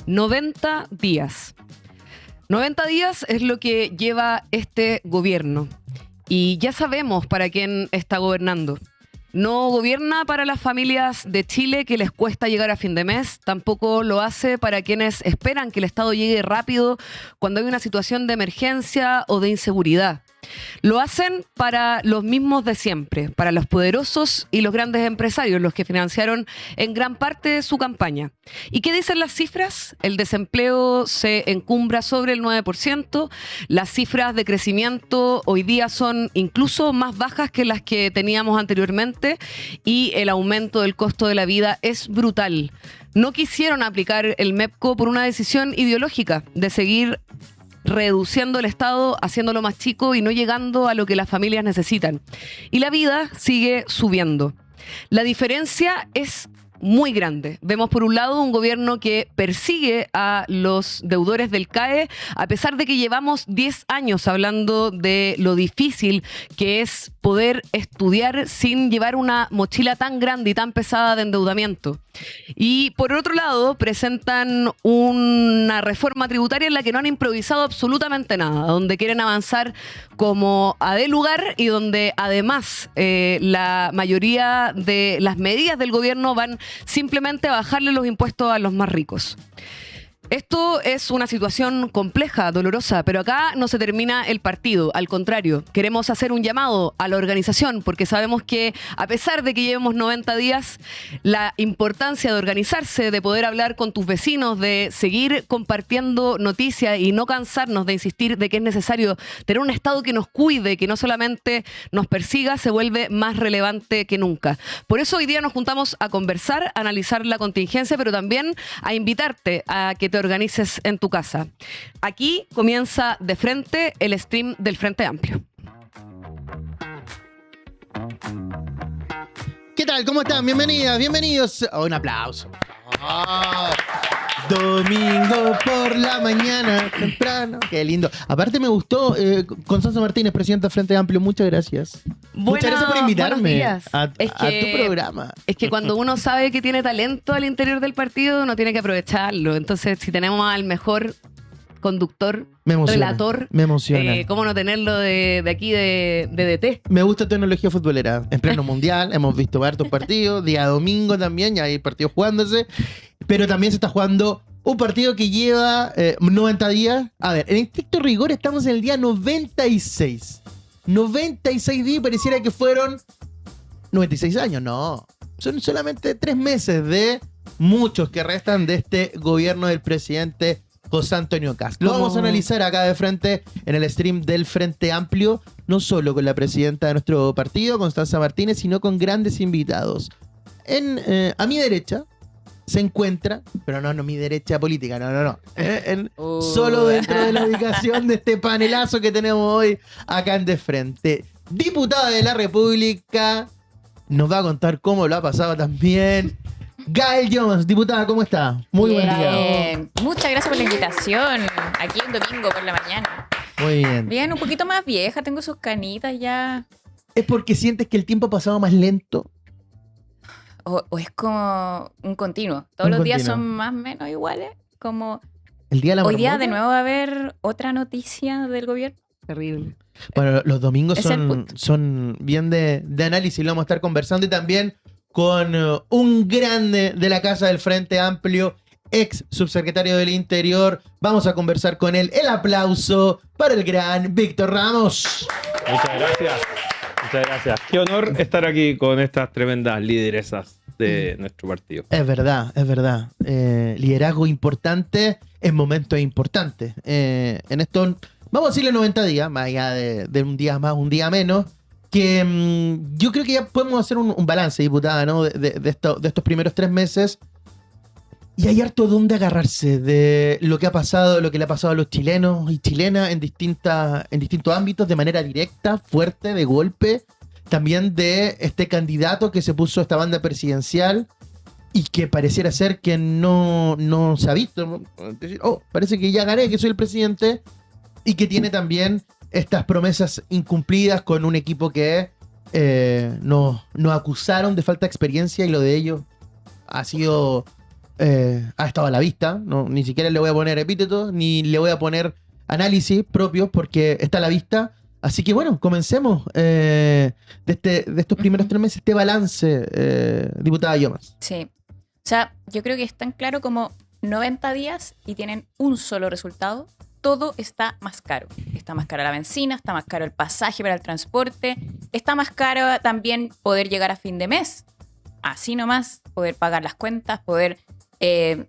90 días. 90 días es lo que lleva este gobierno. Y ya sabemos para quién está gobernando. No gobierna para las familias de Chile que les cuesta llegar a fin de mes, tampoco lo hace para quienes esperan que el Estado llegue rápido cuando hay una situación de emergencia o de inseguridad. Lo hacen para los mismos de siempre, para los poderosos y los grandes empresarios, los que financiaron en gran parte de su campaña. ¿Y qué dicen las cifras? El desempleo se encumbra sobre el 9%, las cifras de crecimiento hoy día son incluso más bajas que las que teníamos anteriormente y el aumento del costo de la vida es brutal. No quisieron aplicar el MEPCO por una decisión ideológica de seguir reduciendo el Estado, haciéndolo más chico y no llegando a lo que las familias necesitan. Y la vida sigue subiendo. La diferencia es muy grande. Vemos por un lado un gobierno que persigue a los deudores del CAE, a pesar de que llevamos 10 años hablando de lo difícil que es poder estudiar sin llevar una mochila tan grande y tan pesada de endeudamiento. Y por otro lado, presentan una reforma tributaria en la que no han improvisado absolutamente nada, donde quieren avanzar como a de lugar y donde además la mayoría de las medidas del gobierno van simplemente a bajarle los impuestos a los más ricos. Esto es una situación compleja, dolorosa, pero acá no se termina el partido. Al contrario, queremos hacer un llamado a la organización porque sabemos que a pesar de que llevemos 90 días, la importancia de organizarse, de poder hablar con tus vecinos, de seguir compartiendo noticias y no cansarnos de insistir de que es necesario tener un Estado que nos cuide, que no solamente nos persiga, se vuelve más relevante que nunca. Por eso hoy día nos juntamos a conversar, a analizar la contingencia, pero también a invitarte a que te organices en tu casa. Aquí comienza de frente el stream del Frente Amplio. ¿Qué tal? ¿Cómo están? Bienvenidas, bienvenidos. Un aplauso. Domingo por la mañana, temprano. Qué lindo. Aparte me gustó, Constanza Martínez, presidenta del Frente Amplio, muchas gracias. Muchas gracias por invitarme a tu programa. Es que cuando uno sabe que tiene talento al interior del partido, uno tiene que aprovecharlo. Entonces, si tenemos al mejor conductor, relator, me emociona. ¿Cómo no tenerlo de aquí de DT? Me gusta tecnología futbolera. En pleno mundial, hemos visto hartos partidos, día domingo también, ya hay partidos jugándose, pero también se está jugando un partido que lleva 90 días. A ver, en estricto rigor estamos en el día 96. 96 días y pareciera que fueron 96 años. No, son solamente 3 meses de muchos que restan de este gobierno del presidente José Antonio Kast. Lo vamos a analizar acá de frente en el stream del Frente Amplio, no solo con la presidenta de nuestro partido, Constanza Martínez, sino con grandes invitados. A mi derecha se encuentra, pero no mi derecha política, no. Solo dentro de la ubicación de este panelazo que tenemos hoy acá en De Frente. Diputada de la República, nos va a contar cómo lo ha pasado también. Gael Jones, diputada, ¿cómo está? Muy buen día. Muchas gracias por la invitación. Aquí un domingo por la mañana. Muy bien. Bien, un poquito más vieja, tengo sus canitas ya. ¿Es porque sientes que el tiempo ha pasado más lento? O es como un continuo. Todos los días son más o menos iguales. Como el día de la hoy día marmota. de nuevo va a haber otra noticia del gobierno. Terrible. Bueno, los domingos son bien de análisis. Lo vamos a estar conversando y también con un grande de la Casa del Frente Amplio, ex subsecretario del Interior. Vamos a conversar con él. El aplauso para el gran Víctor Ramos. Muchas gracias. Muchas gracias. Qué honor estar aquí con estas tremendas lideresas de nuestro partido. Es verdad, es verdad. Liderazgo importante en momentos importantes. En estos, vamos a decirle 90 días, más allá de un día más, un día menos, que yo creo que ya podemos hacer un balance, diputada, ¿no? de estos primeros 3 meses. Y hay harto donde agarrarse de lo que ha pasado, lo que le ha pasado a los chilenos y chilenas en distintos ámbitos, de manera directa, fuerte, de golpe. También de este candidato que se puso a esta banda presidencial y que pareciera ser que no se ha visto. Decir, parece que ya gané, que soy el presidente. Y que tiene también estas promesas incumplidas con un equipo que nos acusaron de falta de experiencia y lo de ellos ha sido ha estado a la vista. No, ni siquiera le voy a poner epítetos, ni le voy a poner análisis propios, porque está a la vista. Así que bueno, comencemos de estos primeros 3 meses, este balance, diputada Llomas. Sí. O sea, yo creo que es tan claro como 90 días y tienen un solo resultado. Todo está más caro. Está más cara la benzina, está más caro el pasaje para el transporte, está más caro también poder llegar a fin de mes. Así nomás, poder pagar las cuentas, poder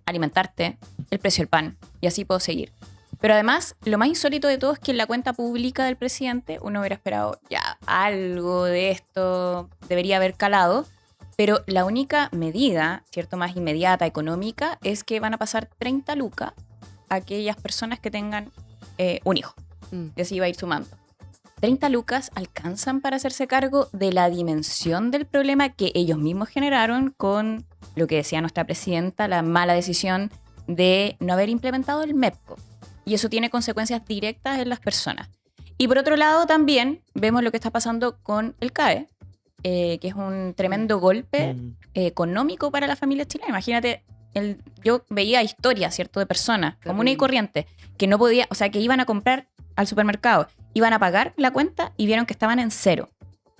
alimentarte, el precio del pan, y así puedo seguir. Pero además, lo más insólito de todo es que en la cuenta pública del presidente uno hubiera esperado ya algo de esto, debería haber calado, pero la única medida, ¿cierto?, más inmediata, económica, es que van a pasar 30 lucas a aquellas personas que tengan un hijo. Y así va a ir sumando. 30 lucas alcanzan para hacerse cargo de la dimensión del problema que ellos mismos generaron con lo que decía nuestra presidenta, la mala decisión de no haber implementado el MEPCO. Y eso tiene consecuencias directas en las personas. Y por otro lado también vemos lo que está pasando con el CAE, que es un tremendo golpe económico para la familia chilena. Imagínate, yo veía historias, ¿cierto?, de personas comunes y corrientes que no podía, o sea, que iban a comprar al supermercado, iban a pagar la cuenta y vieron que estaban en cero.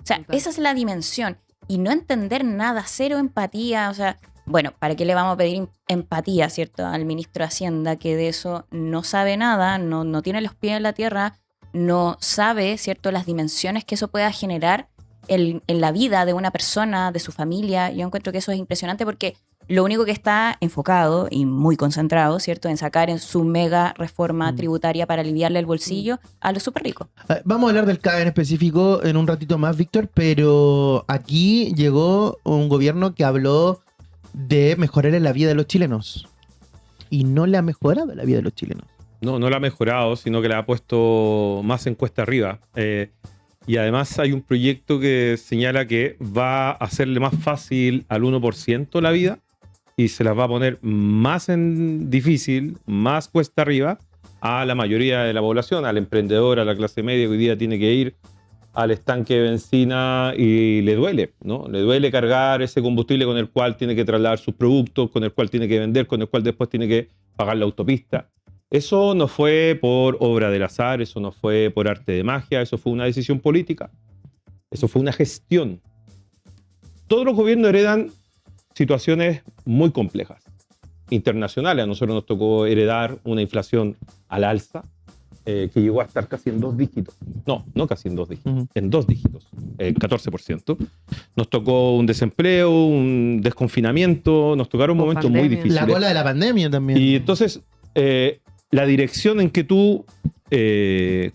O sea, esa es la dimensión. Y no entender nada, cero empatía, o sea, bueno, ¿para qué le vamos a pedir empatía, ¿cierto?, al ministro de Hacienda, que de eso no sabe nada, no tiene los pies en la tierra, no sabe, ¿cierto?, las dimensiones que eso pueda generar en la vida de una persona, de su familia? Yo encuentro que eso es impresionante porque lo único que está enfocado y muy concentrado, ¿cierto?, en sacar en su mega reforma tributaria para aliviarle el bolsillo a los súper ricos. Vamos a hablar del CAE en específico en un ratito más, Víctor, pero aquí llegó un gobierno que habló de mejorar la vida de los chilenos. Y no le ha mejorado la vida de los chilenos. No la ha mejorado, sino que la ha puesto más en cuesta arriba. Y además hay un proyecto que señala que va a hacerle más fácil al 1% la vida y se las va a poner más en difícil, más cuesta arriba a la mayoría de la población, al emprendedor, a la clase media que hoy día tiene que ir al estanque de benzina y le duele, ¿no? Le duele cargar ese combustible con el cual tiene que trasladar sus productos, con el cual tiene que vender, con el cual después tiene que pagar la autopista. Eso no fue por obra del azar, eso no fue por arte de magia, eso fue una decisión política, eso fue una gestión. Todos los gobiernos heredan situaciones muy complejas, internacionales. A nosotros nos tocó heredar una inflación al alza, que llegó a estar casi en 2 dígitos. No casi en 2 dígitos, en 2 dígitos, 14%. Nos tocó un desempleo, un desconfinamiento, nos tocaron momentos muy difíciles. La cola de la pandemia también. Y entonces, la dirección en que tú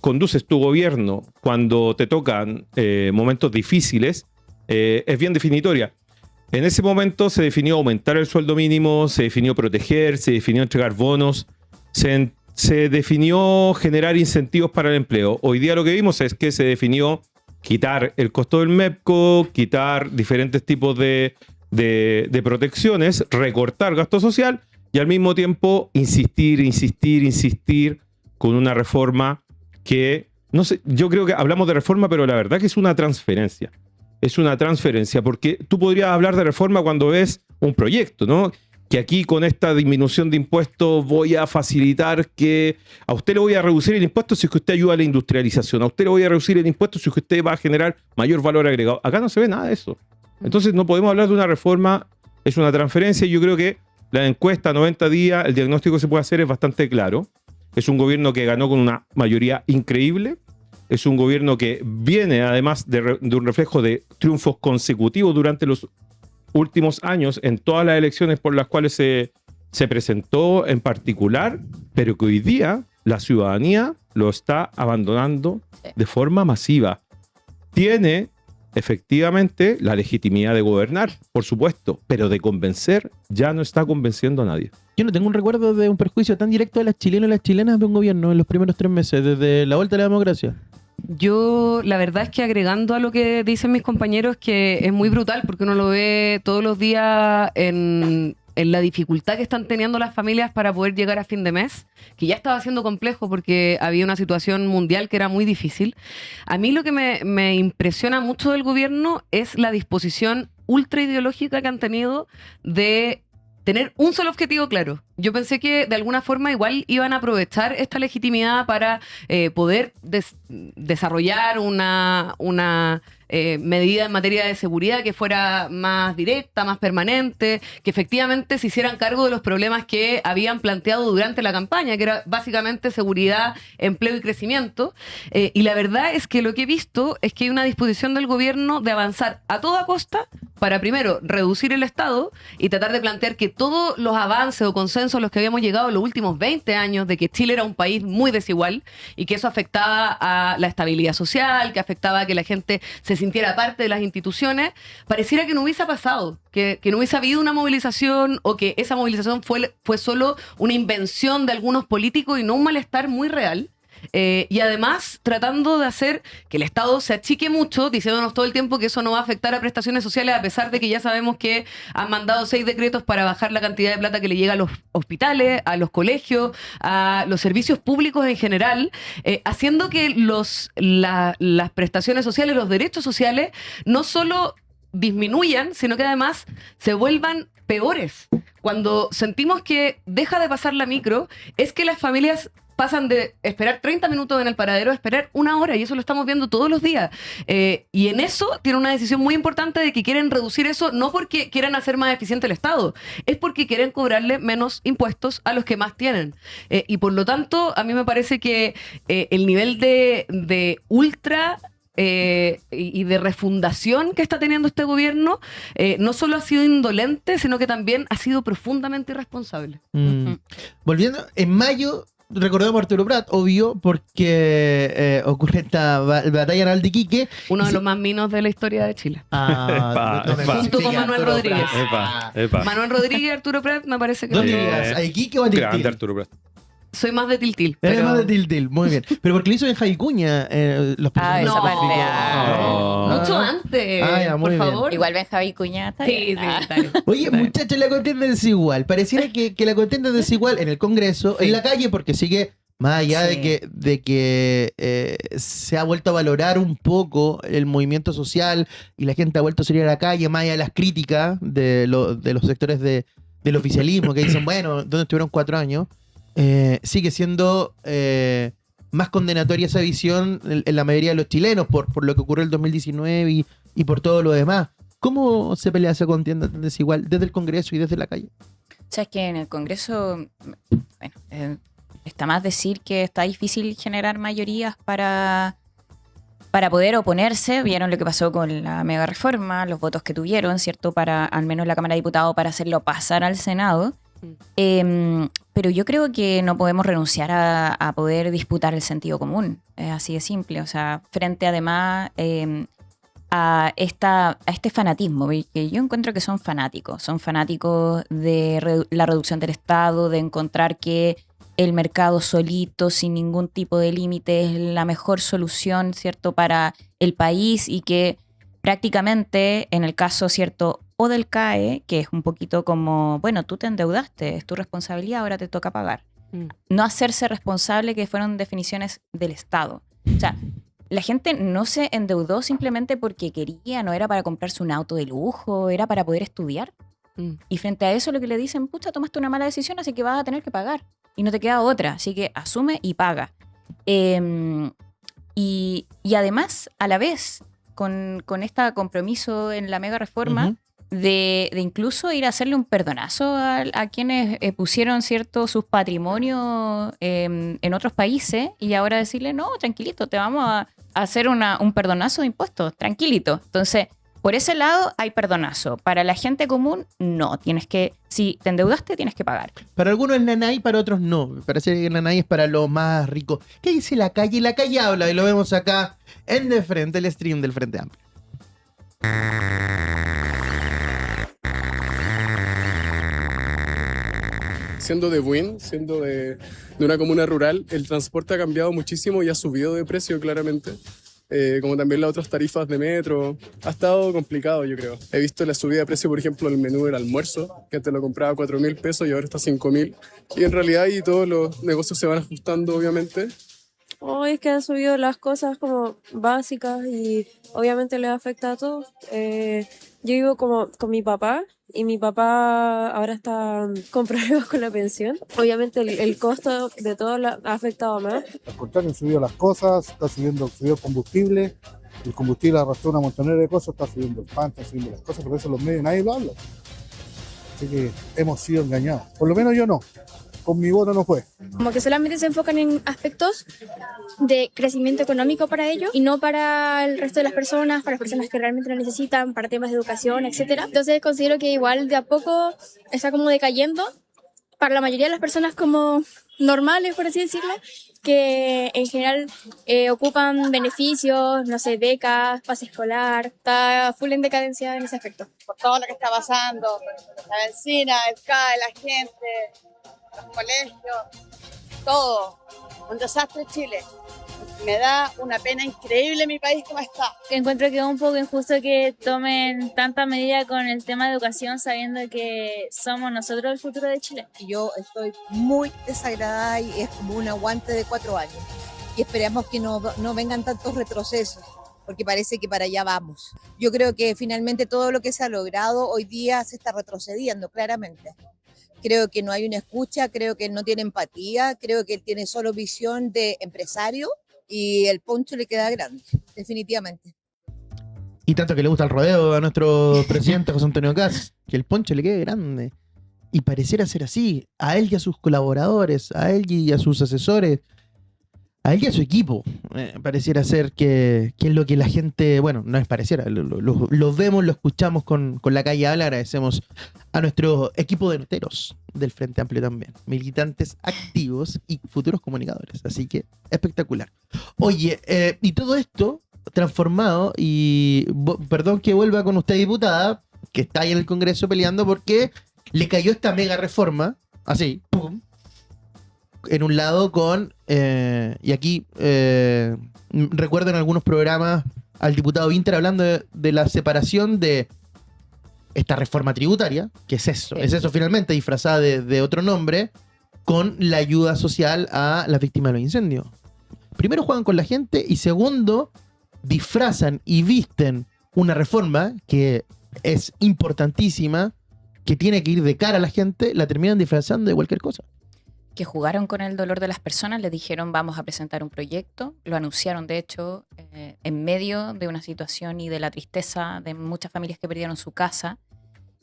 conduces tu gobierno cuando te tocan momentos difíciles es bien definitoria. En ese momento se definió aumentar el sueldo mínimo, se definió proteger, se definió entregar bonos, se definió generar incentivos para el empleo. Hoy día lo que vimos es que se definió quitar el costo del MEPCO, quitar diferentes tipos de protecciones, recortar gasto social y al mismo tiempo insistir con una reforma que, no sé, yo creo que hablamos de reforma, pero la verdad que es una transferencia. Es una transferencia, porque tú podrías hablar de reforma cuando ves un proyecto, ¿no? Que aquí con esta disminución de impuestos voy a facilitar que a usted le voy a reducir el impuesto si es que usted ayuda a la industrialización, a usted le voy a reducir el impuesto si es que usted va a generar mayor valor agregado. Acá no se ve nada de eso. Entonces no podemos hablar de una reforma, es una transferencia y yo creo que la encuesta 90 días, el diagnóstico que se puede hacer es bastante claro. Es un gobierno que ganó con una mayoría increíble. Es un gobierno que viene además de un reflejo de triunfos consecutivos durante los últimos años en todas las elecciones por las cuales se presentó en particular, pero que hoy día la ciudadanía lo está abandonando de forma masiva. Tiene efectivamente la legitimidad de gobernar, por supuesto, pero de convencer ya no está convenciendo a nadie. Yo no tengo un recuerdo de un perjuicio tan directo de las chilenas y las chilenas de un gobierno en los primeros 3 meses, desde la vuelta a la democracia. Yo, la verdad es que agregando a lo que dicen mis compañeros, que es muy brutal porque uno lo ve todos los días en la dificultad que están teniendo las familias para poder llegar a fin de mes, que ya estaba siendo complejo porque había una situación mundial que era muy difícil. A mí lo que me impresiona mucho del gobierno es la disposición ultra ideológica que han tenido de tener un solo objetivo claro. Yo pensé que de alguna forma igual iban a aprovechar esta legitimidad para poder desarrollar una medida en materia de seguridad que fuera más directa, más permanente, que efectivamente se hicieran cargo de los problemas que habían planteado durante la campaña, que era básicamente seguridad, empleo y crecimiento. Y la verdad es que lo que he visto es que hay una disposición del gobierno de avanzar a toda costa para, primero, reducir el Estado y tratar de plantear que todos los avances o consensos a los que habíamos llegado en los últimos 20 años de que Chile era un país muy desigual y que eso afectaba a la estabilidad social, que afectaba a que la gente se sintiera parte de las instituciones, pareciera que no hubiese pasado, que no hubiese habido una movilización o que esa movilización fue solo una invención de algunos políticos y no un malestar muy real. Y además tratando de hacer que el Estado se achique mucho, diciéndonos todo el tiempo que eso no va a afectar a prestaciones sociales, a pesar de que ya sabemos que han mandado 6 decretos para bajar la cantidad de plata que le llega a los hospitales, a los colegios, a los servicios públicos en general, haciendo que las prestaciones sociales, los derechos sociales, no solo disminuyan, sino que además se vuelvan peores. Cuando sentimos que deja de pasar la micro, es que las familias pasan de esperar 30 minutos en el paradero a esperar 1 hora, y eso lo estamos viendo todos los días. Y en eso tiene una decisión muy importante de que quieren reducir eso, no porque quieran hacer más eficiente el Estado, es porque quieren cobrarle menos impuestos a los que más tienen. Y por lo tanto, a mí me parece que el nivel de ultra y de refundación que está teniendo este gobierno no solo ha sido indolente, sino que también ha sido profundamente irresponsable. Volviendo, en mayo recordamos a Arturo Prat, obvio, porque ocurre esta batalla naval de Iquique. Uno de los más minos de la historia de Chile. Junto con Manuel Rodríguez. Epa. Manuel Rodríguez y Arturo Prat me parece que... ¿Dónde llegas? ¿A Iquique o a Tiltil? Grande Arturo Prat. Soy más de Tiltil. Eres más de Tiltil, muy bien. Pero porque lo hizo en Javicuña los personajes. esa parte. Mucho antes, ya, muy por bien. favor. Igual ven Javi Cuña, está Sí, bien. está bien. Oye, muchachos, la contienda es desigual. Pareciera que la contienda es desigual en el Congreso, en la calle, porque sigue, más allá Sí. de que se ha vuelto a valorar un poco el movimiento social y la gente ha vuelto a salir a la calle, más allá de las críticas de los sectores del oficialismo que dicen, bueno, ¿dónde estuvieron 4 años? Sigue siendo más condenatoria esa visión en la mayoría de los chilenos por lo que ocurrió en el 2019 y por todo lo demás. ¿Cómo se pelea esa contienda tan desigual desde el Congreso y desde la calle? O sea, es que en el Congreso, bueno, está más decir que está difícil generar mayorías para poder oponerse. Vieron lo que pasó con la mega reforma, los votos que tuvieron, ¿cierto? Para, al menos la Cámara de Diputados, para hacerlo pasar al Senado. Pero yo creo que no podemos renunciar a poder disputar el sentido común. Es así de simple. O sea, frente además a este fanatismo, que yo encuentro que son fanáticos de la reducción del Estado, de encontrar que el mercado solito, sin ningún tipo de límite, es la mejor solución, ¿cierto?, para el país, y que prácticamente, en el caso, ¿cierto?, o del CAE, que es un poquito como, bueno, tú te endeudaste, es tu responsabilidad, ahora te toca pagar. No hacerse responsable, que fueron definiciones del Estado. O sea, la gente no se endeudó simplemente porque quería, no era para comprarse un auto de lujo, era para poder estudiar. Y frente a eso lo que le dicen, pucha, tomaste una mala decisión, así que vas a tener que pagar. Y no te queda otra, así que asume y paga. Y además, a la vez, con este compromiso en la mega reforma, de incluso ir a hacerle un perdonazo a quienes pusieron, ¿cierto?, sus patrimonios en otros países, y ahora decirle, no, tranquilito, te vamos a hacer un perdonazo de impuestos, tranquilito. Entonces, por ese lado hay perdonazo. Para la gente común, no. Si te endeudaste, tienes que pagar. Para algunos es nanay, para otros no. Parece que nanay es para los más ricos. ¿Qué dice la calle? La calle habla, y lo vemos acá en De Frente, el stream del Frente Amplio. Siendo de Buin, siendo de una comuna rural, el transporte ha cambiado muchísimo y ha subido de precio claramente. Como también las otras tarifas de metro. Ha estado complicado, yo creo. He visto la subida de precio, por ejemplo, del menú del almuerzo, que antes lo compraba a 4.000 pesos y ahora está a 5.000. Y en realidad ahí todos los negocios se van ajustando, obviamente. Es que han subido las cosas como básicas y obviamente les afecta a todos. Yo vivo como con mi papá y mi papá ahora está con problemas con la pensión. Obviamente el costo de todo ha afectado más. Al contrario, han subido las cosas, subió el combustible. El combustible arrastró una montonera de cosas, está subiendo el pan, está subiendo las cosas, por eso los medios nadie lo habla. Así que hemos sido engañados. Por lo menos yo no. Con mi voto no fue. Como que solamente se enfocan en aspectos de crecimiento económico para ellos y no para el resto de las personas, para las personas que realmente lo necesitan, para temas de educación, etcétera. Entonces considero que igual de a poco está como decayendo para la mayoría de las personas como normales, por así decirlo, que en general ocupan beneficios, no sé, becas, pase escolar. Está full en decadencia en ese aspecto. Por todo lo que está pasando, la benzina, el CAE, la gente, los colegios, todo. Un desastre Chile. Me da una pena increíble mi país como está. Encuentro que es un poco injusto que tomen tanta medida con el tema de educación sabiendo que somos nosotros el futuro de Chile. Yo estoy muy desagradada y es como un aguante de 4 años. Y esperamos que no vengan tantos retrocesos, porque parece que para allá vamos. Yo creo que finalmente todo lo que se ha logrado hoy día se está retrocediendo claramente. Creo que no hay una escucha, creo que él no tiene empatía, creo que él tiene solo visión de empresario y el poncho le queda grande, definitivamente. Y tanto que le gusta el rodeo a nuestro presidente José Antonio Kast, que el poncho le quede grande. Y pareciera ser así, a él y a sus colaboradores, a él y a sus asesores, a él y a su equipo. Pareciera ser que es lo que la gente, bueno, no es pareciera, lo vemos, lo escuchamos con la calle habla. Agradecemos a nuestro equipo de noteros del Frente Amplio también, militantes activos y futuros comunicadores, así que espectacular. Oye, y todo esto transformado, y perdón que vuelva con usted, diputada, que está ahí en el Congreso peleando porque le cayó esta mega reforma, así, pum, en un lado con, y aquí recuerdo en algunos programas al diputado Winter hablando de la separación de esta reforma tributaria, que es eso, Sí. es eso finalmente, disfrazada de otro nombre, con la ayuda social a las víctimas de los incendios. Primero juegan con la gente y segundo disfrazan y visten una reforma que es importantísima, que tiene que ir de cara a la gente, la terminan disfrazando de cualquier cosa. Que jugaron con el dolor de las personas, les dijeron vamos a presentar un proyecto, lo anunciaron de hecho en medio de una situación y de la tristeza de muchas familias que perdieron su casa,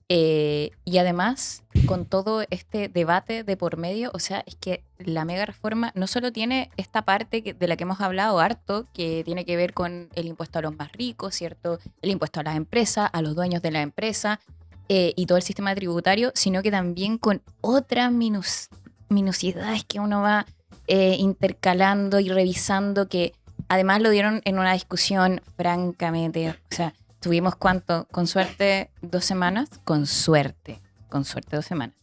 y además con todo este debate de por medio, o sea, es que la mega reforma no solo tiene esta parte de la que hemos hablado harto, que tiene que ver con el impuesto a los más ricos, ¿cierto? El impuesto a las empresas, a los dueños de la empresa, y todo el sistema tributario, sino que también con otras minuciosidades que uno va intercalando y revisando, que además lo dieron en una discusión francamente, o sea, tuvimos ¿cuánto? Con suerte 2 semanas, con suerte 2 semanas,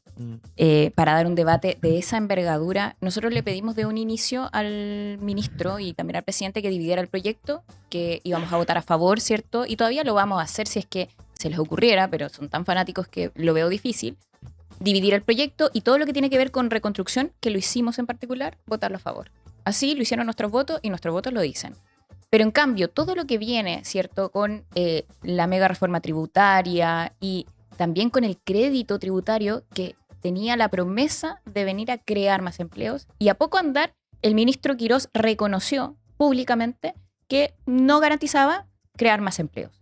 para dar un debate de esa envergadura. Nosotros le pedimos de un inicio al ministro y también al presidente que dividiera el proyecto, que íbamos a votar a favor, ¿cierto? Y todavía lo vamos a hacer si es que se les ocurriera, pero son tan fanáticos que lo veo difícil. Dividir el proyecto y todo lo que tiene que ver con reconstrucción, que lo hicimos en particular, votarlo a favor. Así lo hicieron nuestros votos y nuestros votos lo dicen. Pero en cambio, todo lo que viene, ¿cierto?, con la mega reforma tributaria y también con el crédito tributario que tenía la promesa de venir a crear más empleos, y a poco andar, el ministro Quirós reconoció públicamente que no garantizaba crear más empleos.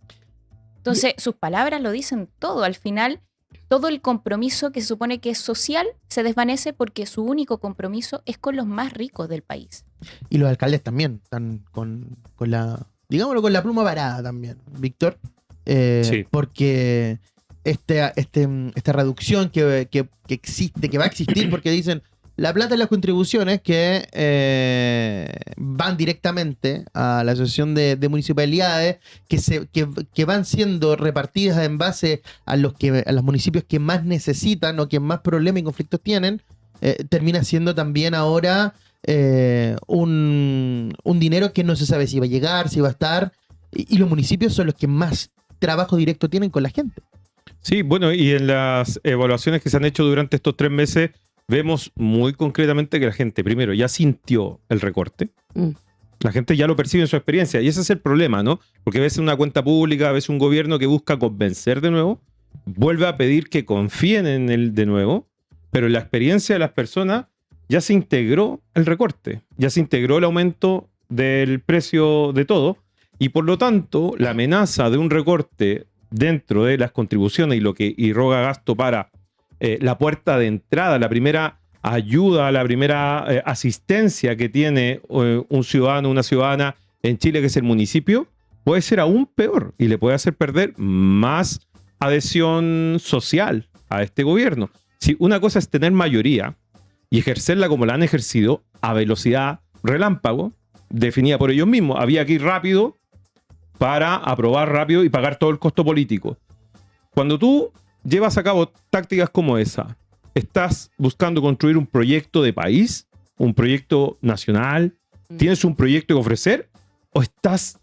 Entonces, sus palabras lo dicen todo. Al final, todo el compromiso que se supone que es social se desvanece porque su único compromiso es con los más ricos del país. Y los alcaldes también están con la, digámoslo, con la pluma parada también, Víctor. Sí. Porque esta reducción que existe, que va a existir, porque dicen la plata y las contribuciones que van directamente a la asociación de municipalidades, que van siendo repartidas en base a los municipios que más necesitan o que más problemas y conflictos tienen, termina siendo también ahora un dinero que no se sabe si va a llegar, si va a estar, y los municipios son los que más trabajo directo tienen con la gente. Sí, bueno, y en las evaluaciones que se han hecho durante estos 3 meses, vemos muy concretamente que la gente, primero, ya sintió el recorte. La gente ya lo percibe en su experiencia. Y ese es el problema, ¿no? Porque a veces una cuenta pública, a veces un gobierno que busca convencer de nuevo, vuelve a pedir que confíen en él de nuevo, pero en la experiencia de las personas ya se integró el recorte, ya se integró el aumento del precio de todo, y por lo tanto la amenaza de un recorte dentro de las contribuciones y lo que irroga gasto para la puerta de entrada, la primera ayuda, la primera asistencia que tiene un ciudadano, una ciudadana en Chile, que es el municipio, puede ser aún peor y le puede hacer perder más adhesión social a este gobierno. Si una cosa es tener mayoría y ejercerla como la han ejercido, a velocidad relámpago, definida por ellos mismos. Había que ir rápido para aprobar rápido y pagar todo el costo político. Cuando tú llevas a cabo tácticas como esa, estás buscando construir un proyecto de país, un proyecto nacional, tienes un proyecto que ofrecer, o estás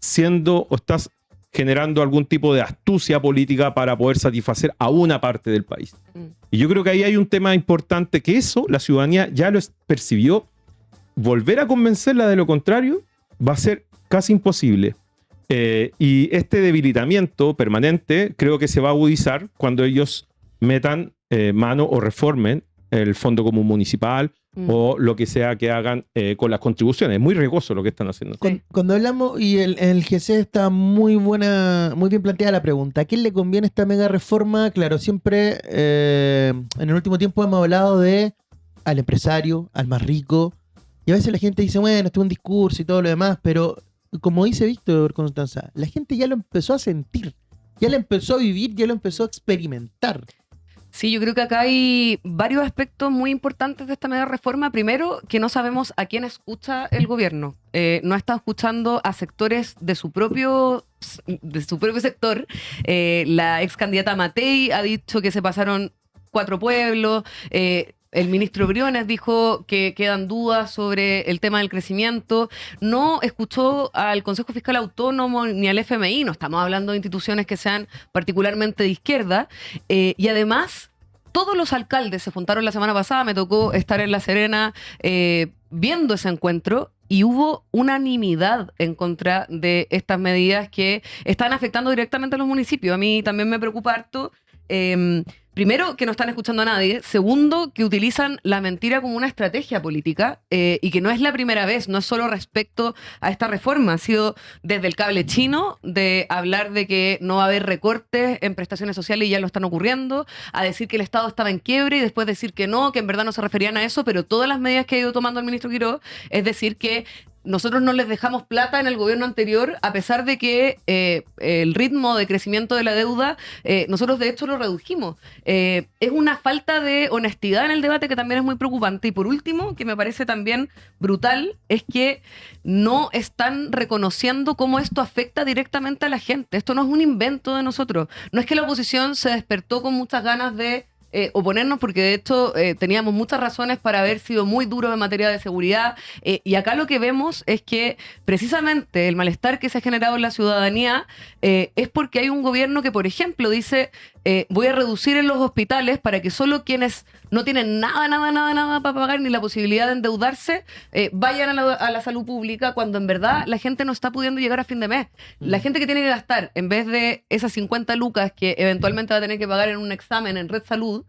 generando algún tipo de astucia política para poder satisfacer a una parte del país. Y yo creo que ahí hay un tema importante, que eso la ciudadanía ya lo percibió. Volver a convencerla de lo contrario va a ser casi imposible. Y este debilitamiento permanente creo que se va a agudizar cuando ellos metan mano o reformen el Fondo Común Municipal o lo que sea que hagan con las contribuciones. Es muy riesgoso lo que están haciendo. Cuando hablamos, y el GC está muy bien planteada la pregunta, ¿a quién le conviene esta mega reforma? Claro, siempre en el último tiempo hemos hablado al empresario, al más rico, y a veces la gente dice, bueno, esto es un discurso y todo lo demás, pero como dice Víctor Constanza, la gente ya lo empezó a sentir, ya lo empezó a vivir, ya lo empezó a experimentar. Sí, yo creo que acá hay varios aspectos muy importantes de esta media reforma. Primero, que no sabemos a quién escucha el gobierno. No está escuchando a sectores de su propio sector. La ex candidata Matei ha dicho que se pasaron 4 pueblos. El ministro Briones dijo que quedan dudas sobre el tema del crecimiento. No escuchó al Consejo Fiscal Autónomo ni al FMI. No estamos hablando de instituciones que sean particularmente de izquierda. Y además, todos los alcaldes se juntaron la semana pasada. Me tocó estar en La Serena viendo ese encuentro. Y hubo unanimidad en contra de estas medidas que están afectando directamente a los municipios. A mí también me preocupa harto. Primero, que no están escuchando a nadie. Segundo, que utilizan la mentira como una estrategia política y que no es la primera vez, no es solo respecto a esta reforma. Ha sido desde el cable chino, de hablar de que no va a haber recortes en prestaciones sociales y ya lo están ocurriendo, a decir que el Estado estaba en quiebre y después decir que no, que en verdad no se referían a eso, pero todas las medidas que ha ido tomando el ministro Quirós, es decir que nosotros no les dejamos plata en el gobierno anterior, a pesar de que el ritmo de crecimiento de la deuda, nosotros de hecho lo redujimos. Es una falta de honestidad en el debate que también es muy preocupante. Y por último, que me parece también brutal, es que no están reconociendo cómo esto afecta directamente a la gente. Esto no es un invento de nosotros. No es que la oposición se despertó con muchas ganas de oponernos, porque de hecho teníamos muchas razones para haber sido muy duros en materia de seguridad, y acá lo que vemos es que precisamente el malestar que se ha generado en la ciudadanía es porque hay un gobierno que, por ejemplo, dice voy a reducir en los hospitales para que solo quienes no tienen nada para pagar ni la posibilidad de endeudarse vayan a la salud pública, cuando en verdad la gente no está pudiendo llegar a fin de mes. La gente que tiene que gastar, en vez de esas 50 lucas que eventualmente va a tener que pagar en un examen en Red Salud,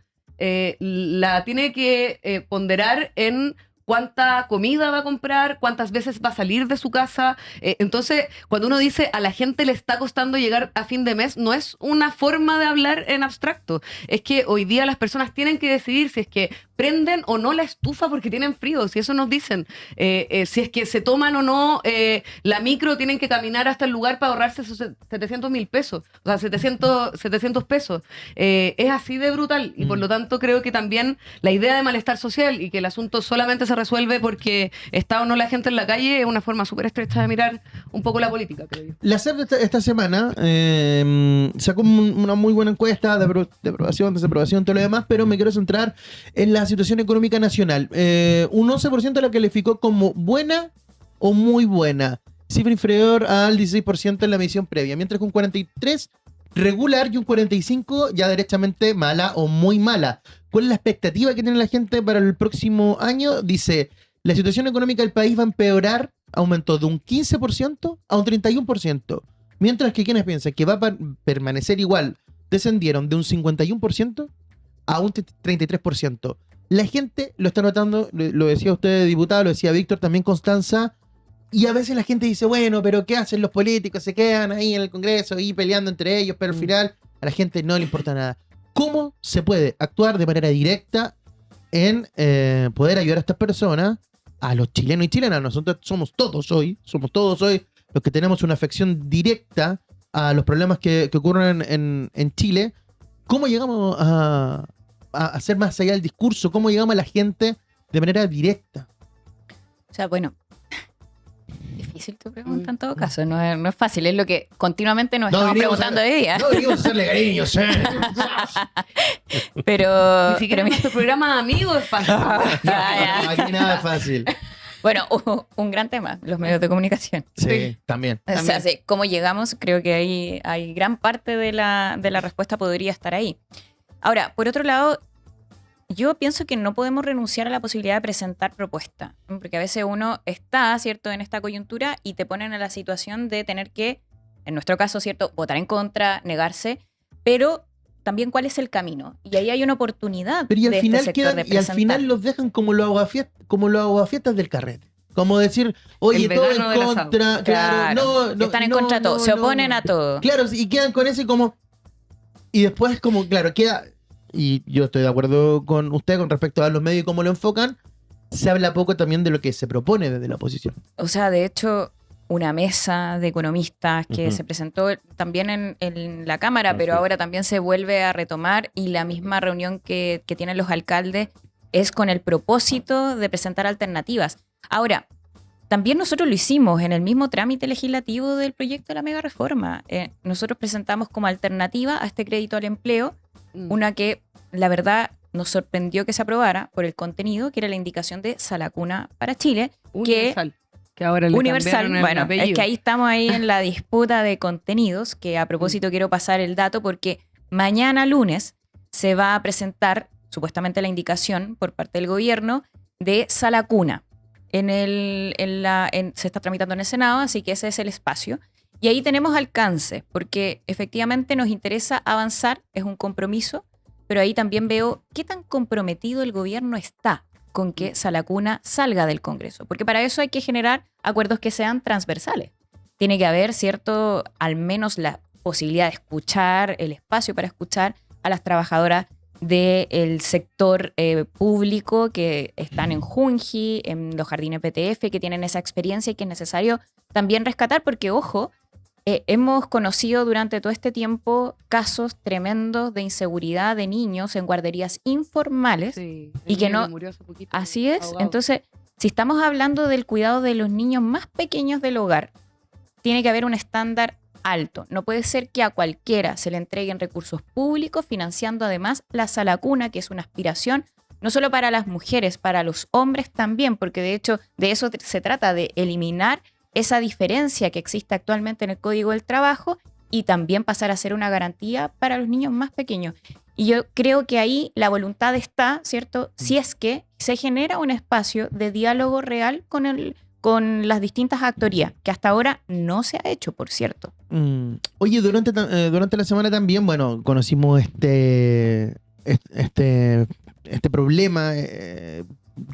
la tiene que ponderar en cuánta comida va a comprar, cuántas veces va a salir de su casa. Entonces, cuando uno dice a la gente le está costando llegar a fin de mes, no es una forma de hablar en abstracto. Es que hoy día las personas tienen que decidir si es que prenden o no la estufa porque tienen frío, si eso nos dicen. Si es que se toman o no la micro, tienen que caminar hasta el lugar para ahorrarse esos 700.000 pesos, o sea, 700 pesos. Es así de brutal, y por lo tanto creo que también la idea de malestar social y que el asunto solamente se resuelve porque está o no la gente en la calle es una forma súper estrecha de mirar un poco la política, creo yo. La CEP esta semana sacó una muy buena encuesta de aprobación, desaprobación, todo lo demás, pero me quiero centrar en la situación económica nacional. Un 11% la calificó como buena o muy buena, cifra inferior al 16% en la medición previa, mientras que un 43% regular y un 45% ya derechamente mala o muy mala. ¿Cuál es la expectativa que tiene la gente para el próximo año? Dice, la situación económica del país va a empeorar, aumentó de un 15% a un 31%, mientras que quienes piensan que va a permanecer igual descendieron de un 51% a un 33%. La gente lo está notando, lo decía usted, diputado, lo decía Víctor, también Constanza, y a veces la gente dice, bueno, pero ¿qué hacen los políticos? Se quedan ahí en el Congreso y peleando entre ellos, pero al final a la gente no le importa nada. ¿Cómo se puede actuar de manera directa en poder ayudar a estas personas, a los chilenos y chilenas? Nosotros somos todos hoy los que tenemos una afección directa a los problemas que ocurren en Chile. ¿Cómo llegamos a hacer más allá del discurso? ¿Cómo llegamos a la gente de manera directa? O sea, bueno, difícil tu pregunta en todo caso, no es fácil, es lo que continuamente nos estamos preguntando hoy día. No venimos a hacerle cariño, Pero... Ni siquiera nuestro programa de amigos es fácil. Aquí nada es fácil. Bueno, un gran tema, los medios de comunicación. Sí, también. O sea, sí, cómo llegamos, creo que hay gran parte de la respuesta podría estar ahí. Ahora, por otro lado, yo pienso que no podemos renunciar a la posibilidad de presentar propuestas, ¿no? Porque a veces uno está, ¿cierto?, en esta coyuntura y te ponen en la situación de tener que, en nuestro caso, ¿cierto?, votar en contra, negarse, pero también cuál es el camino. Y ahí hay una oportunidad pero y al de final este sector de y al presentar. final los dejan como los aguafiestas del carrete. Como decir, oye, El todo vegano en del asado. contra, claro, no, están en contra de todo, se oponen a todo. Claro, y quedan con ese como... Y después como, claro, queda... Y yo estoy de acuerdo con usted con respecto a los medios y cómo lo enfocan. Se habla poco también de lo que se propone desde la oposición. O sea, de hecho, una mesa de economistas que se presentó también en la Cámara, pero ahora también se vuelve a retomar, y la misma reunión que tienen los alcaldes es con el propósito de presentar alternativas. Ahora, también nosotros lo hicimos en el mismo trámite legislativo del proyecto de la mega reforma. Nosotros presentamos como alternativa a este crédito al empleo una que, la verdad, nos sorprendió que se aprobara por el contenido, que era la indicación de Salacuna para Chile. Universal. Que ahora le Universal, cambiaron el bueno, apellido. es que ahí estamos ahí en la disputa de contenidos, que a propósito quiero pasar el dato porque mañana lunes se va a presentar supuestamente la indicación por parte del gobierno de Salacuna. Se está tramitando en el Senado, así que ese es el espacio. Y ahí tenemos alcance, porque efectivamente nos interesa avanzar, es un compromiso, pero ahí también veo qué tan comprometido el gobierno está con que Salacuna salga del Congreso, porque para eso hay que generar acuerdos que sean transversales. Tiene que haber, ¿cierto?, al menos la posibilidad de escuchar, el espacio para escuchar a las trabajadoras del sector público que están en Junji, en los jardines PTF, que tienen esa experiencia y que es necesario también rescatar, porque, ojo, hemos conocido durante todo este tiempo casos tremendos de inseguridad de niños en guarderías informales, Sí, y que no... murió hace poquito, Así es. ahogado. Entonces, si estamos hablando del cuidado de los niños más pequeños del hogar, tiene que haber un estándar alto. No puede ser que a cualquiera se le entreguen recursos públicos, financiando además la Salacuna, que es una aspiración no solo para las mujeres, para los hombres también, porque de hecho de eso se trata, de eliminar esa diferencia que existe actualmente en el Código del Trabajo y también pasar a ser una garantía para los niños más pequeños. Y yo creo que ahí la voluntad está, ¿cierto? Si es que se genera un espacio de diálogo real con las distintas actorías, que hasta ahora no se ha hecho, por cierto. Oye, durante la semana también, bueno, conocimos este problema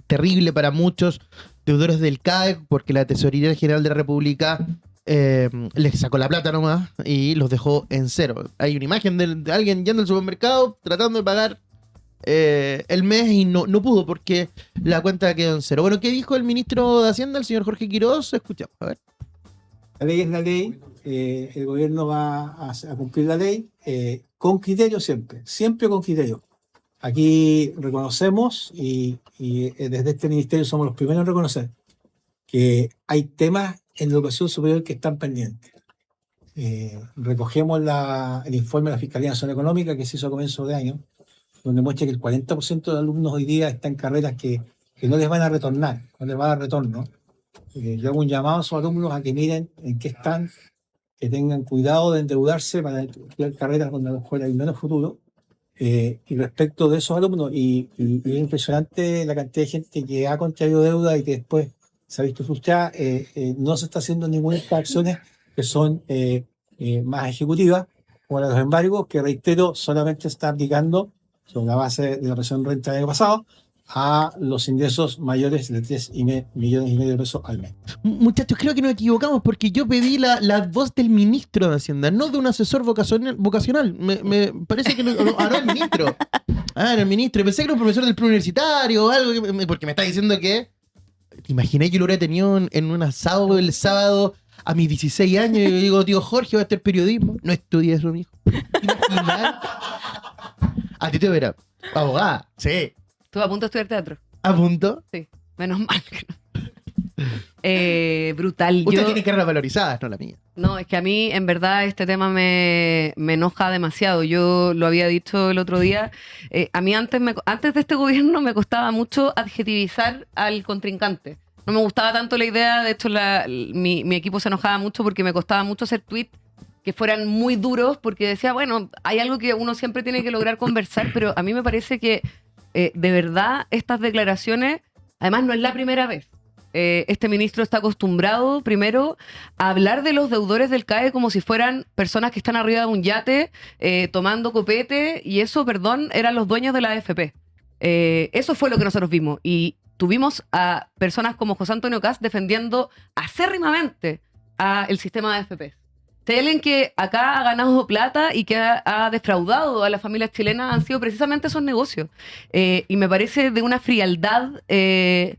terrible para muchos deudores del CAE, porque la Tesorería General de la República les sacó la plata nomás y los dejó en cero. Hay una imagen de alguien yendo al supermercado tratando de pagar el mes y no pudo porque la cuenta quedó en cero. Bueno, ¿qué dijo el ministro de Hacienda, el señor Jorge Quiroz? Escuchamos, a ver. La ley es la ley, el gobierno va a cumplir la ley con criterio siempre con criterio. Aquí reconocemos y desde este ministerio somos los primeros en reconocer que hay temas en la educación superior que están pendientes. Recogemos el informe de la Fiscalía Nacional Económica que se hizo a comienzo de año, donde muestra que el 40% de alumnos hoy día están en carreras que no les van a retornar, no les va a dar retorno. Yo hago un llamado a esos alumnos a que miren en qué están, que tengan cuidado de endeudarse para estudiar carreras donde a lo mejor hay menos futuro. Y respecto de esos alumnos, y es impresionante la cantidad de gente que ha contraído deuda y que después se ha visto frustrada, no se está haciendo ninguna de estas acciones que son más ejecutivas. como la de los embargos, que reitero, solamente está aplicando sobre la base de la presión renta del año pasado a los ingresos mayores de 3,5 millones de pesos al mes. Muchachos, creo que nos equivocamos porque yo pedí la voz del ministro de Hacienda, no de un asesor vocacional. Me parece que no era el ministro. Era el ministro. Pensé que era un profesor del preuniversitario o algo, porque me está diciendo que... ¿Te imaginé que lo hubiera tenido en un asado el sábado a mis 16 años y yo digo, tío Jorge, va a estudiar periodismo? No estudié eso, mijo. ¿Te imaginas? A ti te verá. Abogada, sí. Estuve a punto de estudiar teatro. ¿A punto? Sí, menos mal. Brutal. Usted tiene carreras valorizadas, no la mía. No, es que a mí, en verdad, este tema me enoja demasiado. Yo lo había dicho el otro día. A mí antes de este gobierno me costaba mucho adjetivizar al contrincante. No me gustaba tanto la idea. De hecho, mi equipo se enojaba mucho porque me costaba mucho hacer tweets que fueran muy duros, porque decía, bueno, hay algo que uno siempre tiene que lograr conversar, pero a mí me parece que de verdad estas declaraciones, además no es la primera vez. Este ministro está acostumbrado primero a hablar de los deudores del CAE como si fueran personas que están arriba de un yate tomando copete, y eso, perdón, eran los dueños de la AFP. Eso fue lo que nosotros vimos, y tuvimos a personas como José Antonio Kast defendiendo acérrimamente al sistema de AFP. Si hay alguien que acá ha ganado plata y que ha defraudado a las familias chilenas, han sido precisamente esos negocios. Y me parece de una frialdad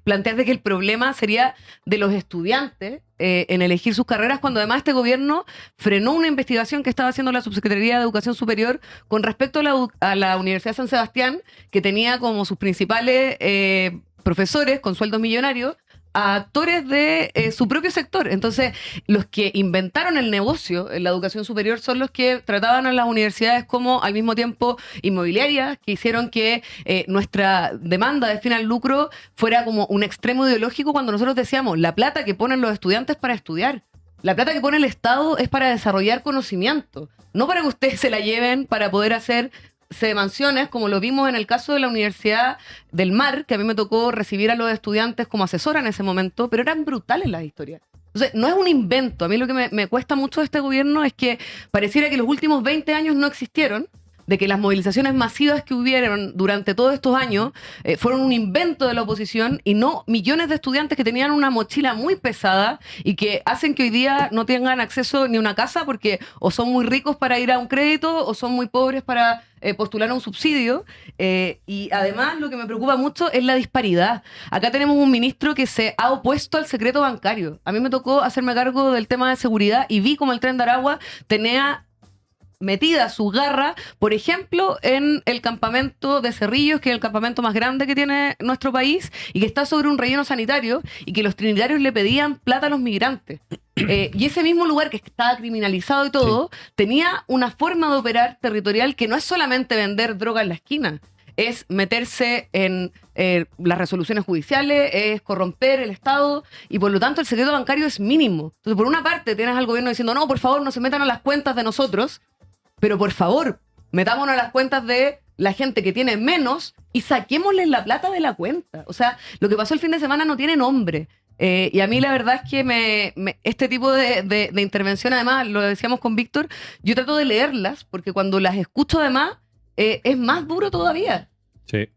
plantear de que el problema sería de los estudiantes en elegir sus carreras, cuando además este gobierno frenó una investigación que estaba haciendo la Subsecretaría de Educación Superior con respecto a la Universidad de San Sebastián, que tenía como sus principales profesores con sueldos millonarios a actores de su propio sector. Entonces, los que inventaron el negocio en la educación superior son los que trataban a las universidades como al mismo tiempo inmobiliarias, que hicieron que nuestra demanda de fin al lucro fuera como un extremo ideológico, cuando nosotros decíamos, la plata que ponen los estudiantes para estudiar, la plata que pone el Estado es para desarrollar conocimiento, no para que ustedes se la lleven para poder hacer mansiones, como lo vimos en el caso de la Universidad del Mar, que a mí me tocó recibir a los estudiantes como asesora en ese momento, pero eran brutales las historias. Entonces, no es un invento. A mí lo que me cuesta mucho de este gobierno es que pareciera que los últimos 20 años no existieron, de que las movilizaciones masivas que hubieron durante todos estos años fueron un invento de la oposición, y no millones de estudiantes que tenían una mochila muy pesada y que hacen que hoy día no tengan acceso ni a una casa porque o son muy ricos para ir a un crédito o son muy pobres para postular a un subsidio. Y además lo que me preocupa mucho es la disparidad. Acá tenemos un ministro que se ha opuesto al secreto bancario. A mí me tocó hacerme cargo del tema de seguridad y vi como el Tren de Aragua tenía metida su garra, por ejemplo, en el campamento de Cerrillos, que es el campamento más grande que tiene nuestro país y que está sobre un relleno sanitario, y que los trinitarios le pedían plata a los migrantes. Y ese mismo lugar, que estaba criminalizado y todo, tenía una forma de operar territorial que no es solamente vender droga en la esquina, es meterse en las resoluciones judiciales, es corromper el Estado, y por lo tanto el secreto bancario es mínimo. Entonces, por una parte tienes al gobierno diciendo, no, por favor, no se metan a las cuentas de nosotros, pero por favor, metámonos a las cuentas de la gente que tiene menos y saquémosles la plata de la cuenta. O sea, lo que pasó el fin de semana no tiene nombre. Y a mí la verdad es que este tipo de intervención, además, lo decíamos con Víctor, yo trato de leerlas, porque cuando las escucho además, es más duro todavía. Sí.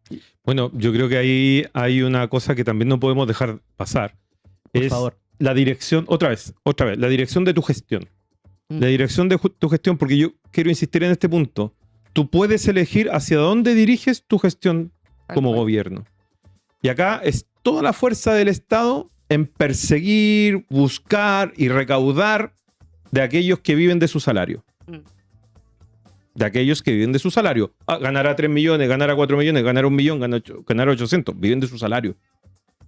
Bueno, yo creo que ahí hay una cosa que también no podemos dejar pasar. Por favor. La dirección, otra vez, la dirección de tu gestión. La dirección de tu gestión, porque yo quiero insistir en este punto. Tú puedes elegir hacia dónde diriges tu gestión como gobierno. Y acá es toda la fuerza del Estado en perseguir, buscar y recaudar de aquellos que viven de su salario. De aquellos que viven de su salario. Ganará 3 millones, ganará 4 millones, ganará 1 millón, ganará 800. Viven de su salario.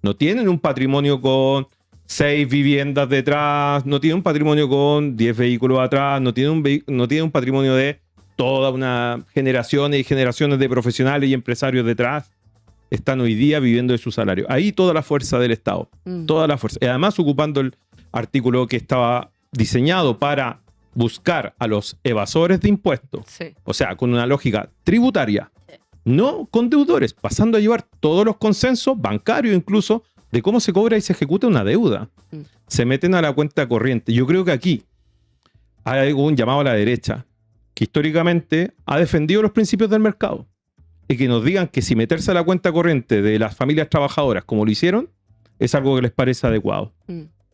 No tienen un patrimonio con 6 viviendas detrás, no tiene un patrimonio con 10 vehículos atrás, no tiene un patrimonio de toda una generaciones y generaciones de profesionales y empresarios detrás. Están hoy día viviendo de su salario. Ahí toda la fuerza del Estado, toda la fuerza. Y además ocupando el artículo que estaba diseñado para buscar a los evasores de impuestos. Sí. O sea, con una lógica tributaria, no con deudores, pasando a llevar todos los consensos bancarios incluso de cómo se cobra y se ejecuta una deuda. Se meten a la cuenta corriente. Yo creo que aquí hay un llamado a la derecha que históricamente ha defendido los principios del mercado. Y que nos digan que si meterse a la cuenta corriente de las familias trabajadoras como lo hicieron, es algo que les parece adecuado.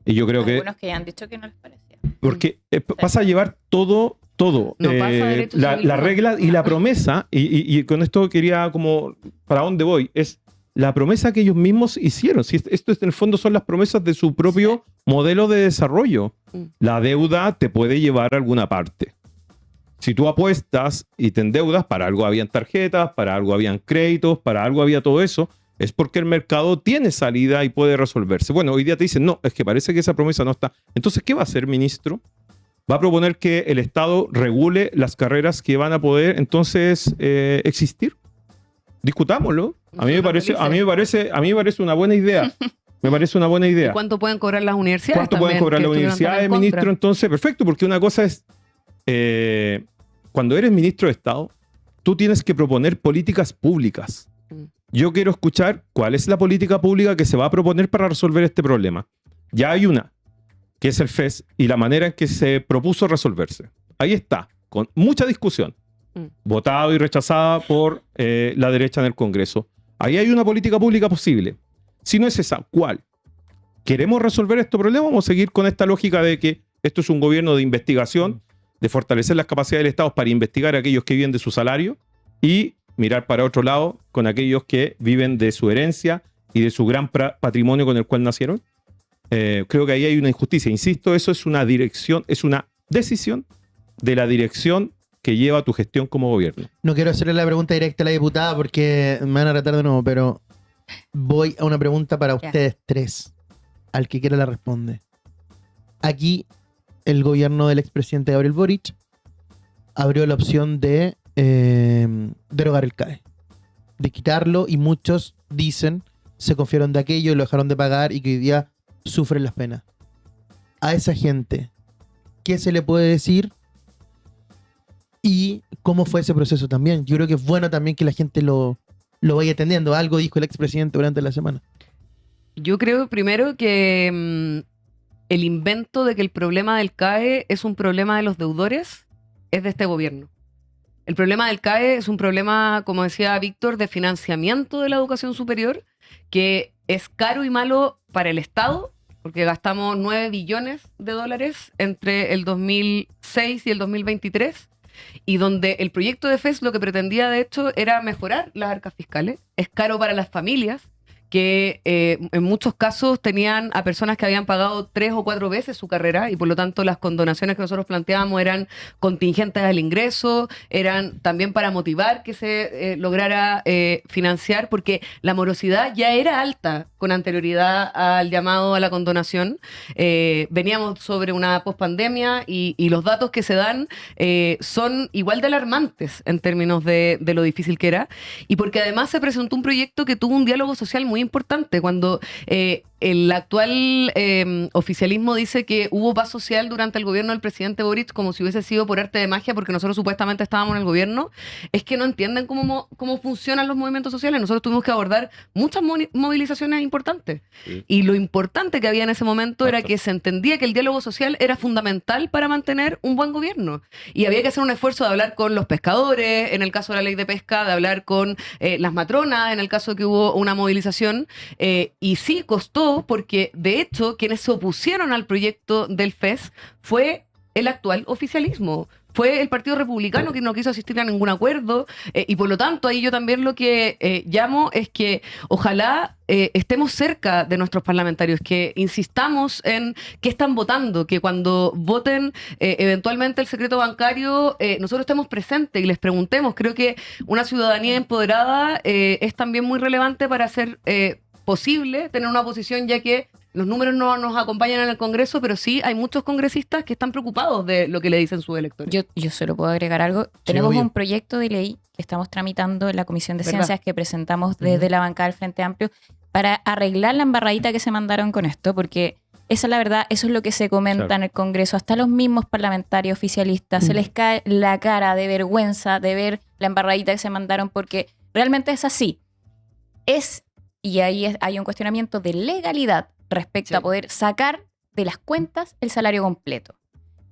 Y yo creo Algunos que ya han dicho que no les parecía. porque pasa a llevar todo, No pasa derecho civil, la no. regla y la promesa, y con esto quería como, ¿para dónde voy? Es la promesa que ellos mismos hicieron. Si esto en el fondo son las promesas de su propio modelo de desarrollo. La deuda te puede llevar a alguna parte. Si tú apuestas y te endeudas, para algo habían tarjetas, para algo habían créditos, para algo había todo eso, es porque el mercado tiene salida y puede resolverse. Bueno, hoy día te dicen, no, es que parece que esa promesa no está. Entonces, ¿qué va a hacer, ministro? Va a proponer que el Estado regule las carreras que van a poder entonces existir. Discutámoslo. A mí me parece una buena idea. Me parece una buena idea. ¿Cuánto pueden cobrar las universidades? ¿Cuánto pueden cobrar las universidades, ministro? Entonces, perfecto, porque una cosa es, cuando eres ministro de Estado, tú tienes que proponer políticas públicas. Yo quiero escuchar cuál es la política pública que se va a proponer para resolver este problema. Ya hay una, que es el FES, y la manera en que se propuso resolverse. Ahí está, con mucha discusión. Votado y rechazada por la derecha en el Congreso. Ahí hay una política pública posible. Si no es esa, ¿cuál? ¿Queremos resolver este problema o vamos a seguir con esta lógica de que esto es un gobierno de investigación, de fortalecer las capacidades del Estado para investigar a aquellos que viven de su salario y mirar para otro lado con aquellos que viven de su herencia y de su gran patrimonio con el cual nacieron? Creo que ahí hay una injusticia. Insisto, eso es una dirección, es una decisión de la dirección que lleva tu gestión como gobierno. No quiero hacerle la pregunta directa a la diputada porque me van a retar de nuevo, pero voy a una pregunta para ustedes tres. Al que quiera la responde. Aquí el gobierno del expresidente Gabriel Boric abrió la opción de derogar el CAE, de quitarlo, y muchos dicen, se confiaron de aquello y lo dejaron de pagar y que hoy día sufren las penas. A esa gente, ¿qué se le puede decir? Y cómo fue ese proceso también. Yo creo que es bueno también que la gente lo vaya entendiendo. Algo dijo el expresidente durante la semana. Yo creo primero que el invento de que el problema del CAE es un problema de los deudores es de este gobierno. El problema del CAE es un problema, como decía Víctor, de financiamiento de la educación superior, que es caro y malo para el Estado, porque gastamos 9 billones de dólares entre el 2006 y el 2023, y donde el proyecto de FES lo que pretendía, de hecho, era mejorar las arcas fiscales. Es caro para las familias, que en muchos casos tenían a personas que habían pagado 3 o 4 veces su carrera, y por lo tanto las condonaciones que nosotros planteábamos eran contingentes al ingreso, eran también para motivar que se lograra financiar, porque la morosidad ya era alta con anterioridad al llamado a la condonación. Veníamos sobre una pospandemia y los datos que se dan son igual de alarmantes en términos de lo difícil que era, y porque además se presentó un proyecto que tuvo un diálogo social muy importante. Cuando el actual oficialismo dice que hubo paz social durante el gobierno del presidente Boric, como si hubiese sido por arte de magia, porque nosotros supuestamente estábamos en el gobierno, es que no entienden cómo funcionan los movimientos sociales. Nosotros tuvimos que abordar muchas movilizaciones importantes. Sí. Y lo importante que había en ese momento era que se entendía que el diálogo social era fundamental para mantener un buen gobierno. Y había que hacer un esfuerzo de hablar con los pescadores, en el caso de la ley de pesca, de hablar con las matronas, en el caso de que hubo una movilización. Y sí, costó, porque de hecho quienes se opusieron al proyecto del FES fue el actual oficialismo. Fue el Partido Republicano que no quiso asistir a ningún acuerdo, y por lo tanto ahí yo también lo que llamo es que ojalá estemos cerca de nuestros parlamentarios, que insistamos en qué están votando, que cuando voten eventualmente el secreto bancario, nosotros estemos presentes y les preguntemos. Creo que una ciudadanía empoderada es también muy relevante para hacer posible tener una oposición, ya que los números no nos acompañan en el Congreso, pero sí hay muchos congresistas que están preocupados de lo que le dicen sus electores. Yo solo puedo agregar algo. Tenemos un proyecto de ley que estamos tramitando en la Comisión de Ciencias, que presentamos desde la bancada del Frente Amplio, para arreglar la embarradita que se mandaron con esto, porque esa es la verdad, eso es lo que se comenta en el Congreso. Hasta los mismos parlamentarios oficialistas se les cae la cara de vergüenza de ver la embarradita que se mandaron, porque realmente es así. Y ahí hay un cuestionamiento de legalidad respecto a poder sacar de las cuentas el salario completo.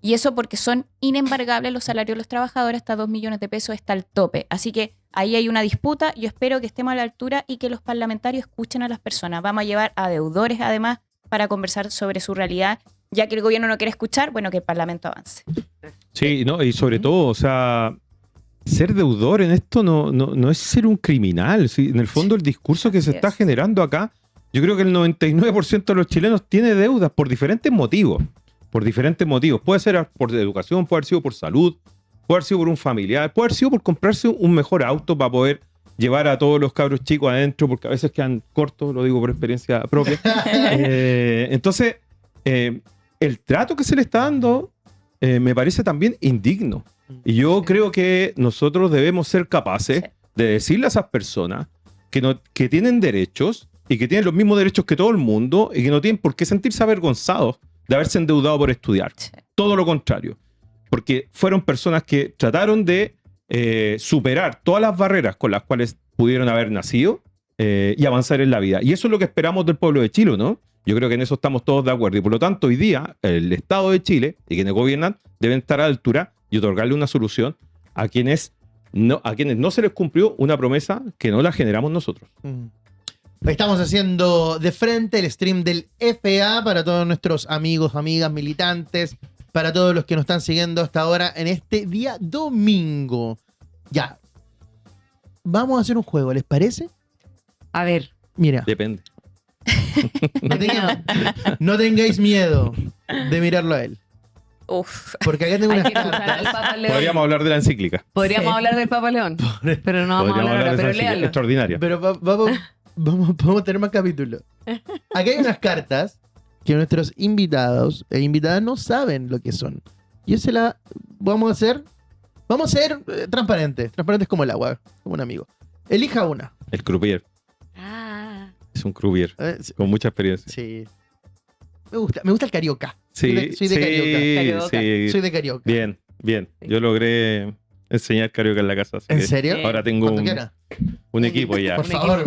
Y eso porque son inembargables los salarios de los trabajadores, hasta 2 millones de pesos está el tope. Así que ahí hay una disputa. Yo espero que estemos a la altura y que los parlamentarios escuchen a las personas. Vamos a llevar a deudores, además, para conversar sobre su realidad. Ya que el gobierno no quiere escuchar, bueno, que el Parlamento avance. Sí, no, y sobre todo, o sea, ser deudor en esto no es ser un criminal. Sí, en el fondo, el discurso que se está generando acá, yo creo que el 99% de los chilenos tiene deudas por diferentes motivos. Por diferentes motivos. Puede ser por educación, puede haber sido por salud, puede haber sido por un familiar, puede haber sido por comprarse un mejor auto para poder llevar a todos los cabros chicos adentro, porque a veces quedan cortos, lo digo por experiencia propia. Entonces, el trato que se le está dando me parece también indigno. Y yo creo que nosotros debemos ser capaces de decirle a esas personas que tienen derechos y que tienen los mismos derechos que todo el mundo y que no tienen por qué sentirse avergonzados de haberse endeudado por estudiar. Sí. Todo lo contrario. Porque fueron personas que trataron de superar todas las barreras con las cuales pudieron haber nacido y avanzar en la vida. Y eso es lo que esperamos del pueblo de Chile, ¿no? Yo creo que en eso estamos todos de acuerdo. Y por lo tanto, hoy día, el Estado de Chile y quienes gobiernan deben estar a la altura y otorgarle una solución a quienes no se les cumplió una promesa que no la generamos nosotros. Estamos haciendo de frente el stream del FA para todos nuestros amigos, amigas, militantes, para todos los que nos están siguiendo hasta ahora en este día domingo. Ya. Vamos a hacer un juego, ¿les parece? A ver. Mira. Depende. No tengáis miedo de mirarlo a él. Uf. Porque acá tengo unas cartas. Podríamos hablar de la encíclica. Podríamos hablar del Papa León. Pero no vamos a hablar ahora, pero léalo. Extraordinaria. Pero vamos a tener más capítulos. Aquí hay unas cartas que nuestros invitados e invitadas no saben lo que son. Y eso vamos a ser transparentes como el agua, como un amigo. Elija una. El croupier. Es un croupier con mucha experiencia. Sí. Me gusta el carioca. Sí, soy de carioca. Sí. Soy de carioca. Bien. Yo logré enseñar carioca en la casa. ¿En serio? Ahora tengo un equipo ya. Por favor.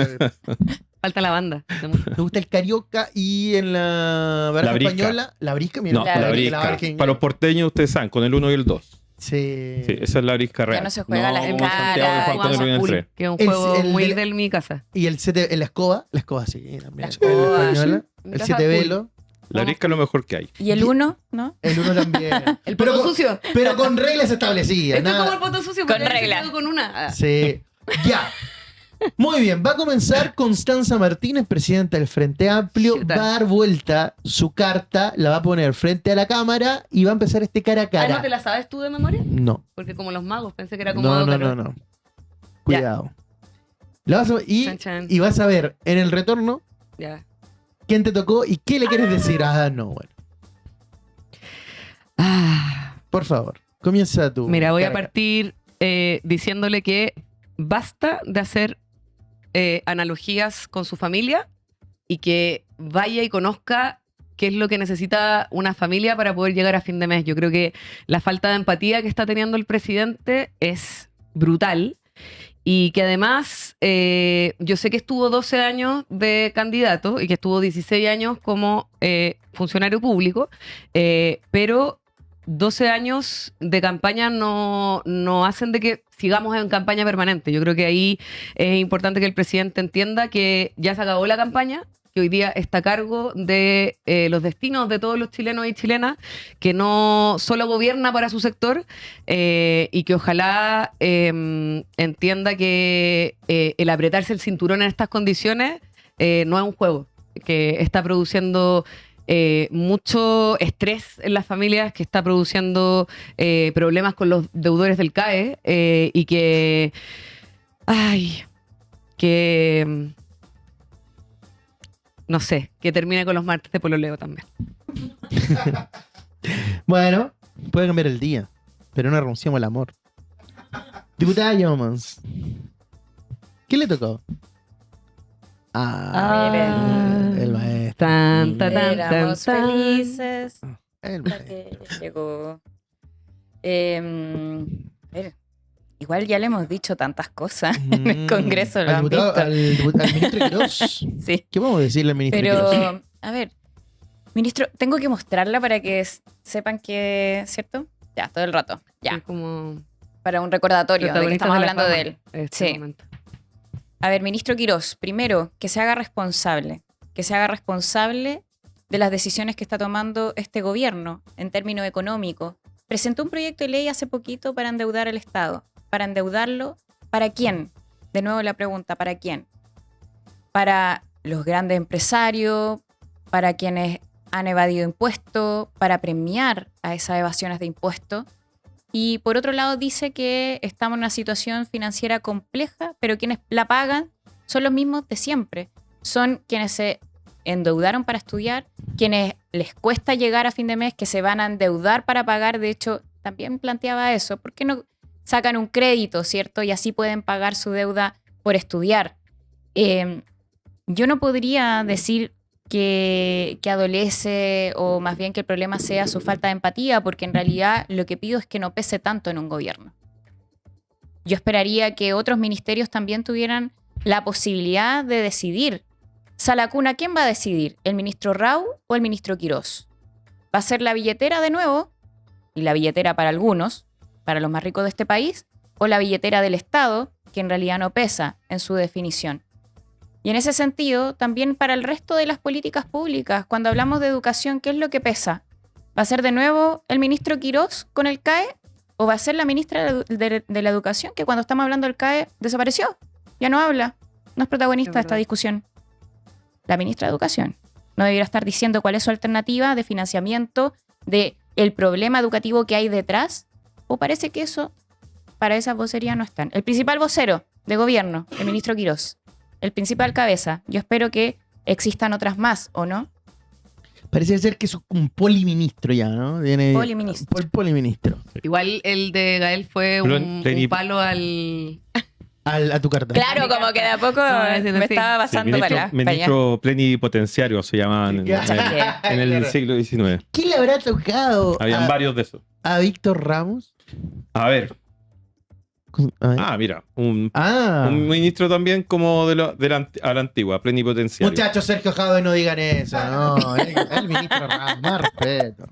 Falta la banda. Me gusta el carioca y en la baraja española, la brisca. Mira, no, la brisca. Para los porteños ustedes saben, con el 1 y el 2. Sí. Esa es la brisca real. Ya no se juega la escala. Que es un juego muy de mi casa. Y el la escoba sí, también. La escoba. Española, el 7 velo. La brisca es lo mejor que hay. ¿Y el 1? ¿No? El 1 también. El poto sucio. Pero con reglas establecidas. Esto es como el poto sucio. Con reglas. Con una. Sí. Ya. Muy bien. Va a comenzar Constanza Martínez, presidenta del Frente Amplio. Va a dar vuelta su carta, la va a poner frente a la cámara y va a empezar este cara a cara. ¿No te la sabes tú de memoria? No. Porque como los magos, pensé que era como... No. Cuidado. Y vas a ver en el retorno... Ya. ¿Quién te tocó y qué le quieres decir? Bueno. Por favor, comienza tú. Mira, voy a partir diciéndole que basta de hacer analogías con su familia y que vaya y conozca qué es lo que necesita una familia para poder llegar a fin de mes. Yo creo que la falta de empatía que está teniendo el presidente es brutal. Y que además, yo sé que estuvo 12 años de candidato y que estuvo 16 años como funcionario público, pero 12 años de campaña no hacen de que sigamos en campaña permanente. Yo creo que ahí es importante que el presidente entienda que ya se acabó la campaña, que hoy día está a cargo de los destinos de todos los chilenos y chilenas, que no solo gobierna para su sector y que ojalá entienda que el apretarse el cinturón en estas condiciones no es un juego, que está produciendo mucho estrés en las familias, que está produciendo problemas con los deudores del CAE y que no sé, que termine con los martes de pololeo también. Bueno, puede cambiar el día, pero no renunciamos al amor. Diputada Yomans, ¿qué le tocó? El maestro. Éramos felices. El maestro. Llegó. Igual ya le hemos dicho tantas cosas en el Congreso. Al ministro Quirós. Sí. ¿Qué vamos a decirle al ministro Quirós? Pero, a ver, Ministro, tengo que mostrarla para que sepan que, ¿cierto? Ya, todo el rato. Ya. Es como Para un recordatorio de que protagonista estamos de la hablando de fama él. en este Sí. momento. A ver, ministro Quirós, primero, que se haga responsable de las decisiones que está tomando este gobierno en términos económicos. Presentó un proyecto de ley hace poquito para endeudar al Estado. ¿Para endeudarlo? ¿Para quién? De nuevo la pregunta, ¿para quién? ¿Para los grandes empresarios? ¿Para quienes han evadido impuestos? ¿Para premiar a esas evasiones de impuestos? Y por otro lado dice que estamos en una situación financiera compleja, pero quienes la pagan son los mismos de siempre. Son quienes se endeudaron para estudiar, quienes les cuesta llegar a fin de mes, que se van a endeudar para pagar. De hecho, también planteaba eso. ¿Por qué no sacan un crédito, cierto? Y así pueden pagar su deuda por estudiar. Yo no podría decir que adolece o más bien que el problema sea su falta de empatía, porque en realidad lo que pido es que no pese tanto en un gobierno. Yo esperaría que otros ministerios también tuvieran la posibilidad de decidir. Salacuna, ¿quién va a decidir? ¿El ministro Rau o el ministro Quirós? ¿Va a ser la billetera de nuevo? Y la billetera para algunos, para los más ricos de este país, o la billetera del Estado, que en realidad no pesa en su definición. Y en ese sentido, también para el resto de las políticas públicas, cuando hablamos de educación, ¿qué es lo que pesa? ¿Va a ser de nuevo el ministro Quirós con el CAE? ¿O va a ser la ministra de la Educación, que cuando estamos hablando del CAE desapareció? Ya no habla, no es protagonista de esta discusión. La ministra de Educación no debiera estar diciendo cuál es su alternativa de financiamiento del problema educativo que hay detrás, o parece que eso, para esas vocerías no están. El principal vocero de gobierno, el ministro Quirós, el principal cabeza. Yo espero que existan otras más, ¿o no? Parece ser que es un poliministro ya, ¿no? Poliministro. Poliministro. Igual el de Gael fue un palo al... A tu carta. Claro, como que de a poco me estaba pasando para allá. Ministro plenipotenciario se llamaban en el siglo XIX. ¿Qué le habrá tocado? Habían varios de esos. ¿A Víctor Ramos? A ver. Mira, un ministro también como a la antigua, plenipotenciario. Muchachos, Sergio Jadwe, no digan eso, no. El ministro Ramos, más respeto.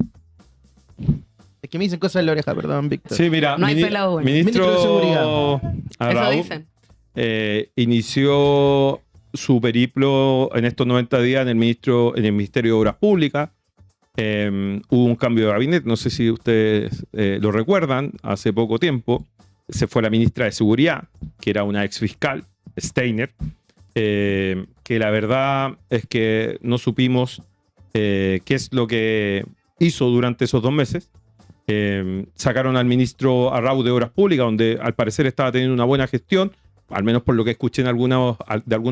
Es que me dicen cosas en la oreja, perdón, Víctor. Sí, mira, no hay pelado bueno. Ministro de Seguridad. Arrau, eso dicen. Inició su periplo en estos 90 días en el Ministerio de Obras Públicas. Hubo un cambio de gabinete, no sé si ustedes lo recuerdan, hace poco tiempo. Se fue la ministra de Seguridad, que era una ex fiscal, Steiner, que la verdad es que no supimos qué es lo que hizo durante esos 2 meses. Sacaron al ministro Arrau de Obras Públicas, donde al parecer estaba teniendo una buena gestión, al menos por lo que escuché de algunos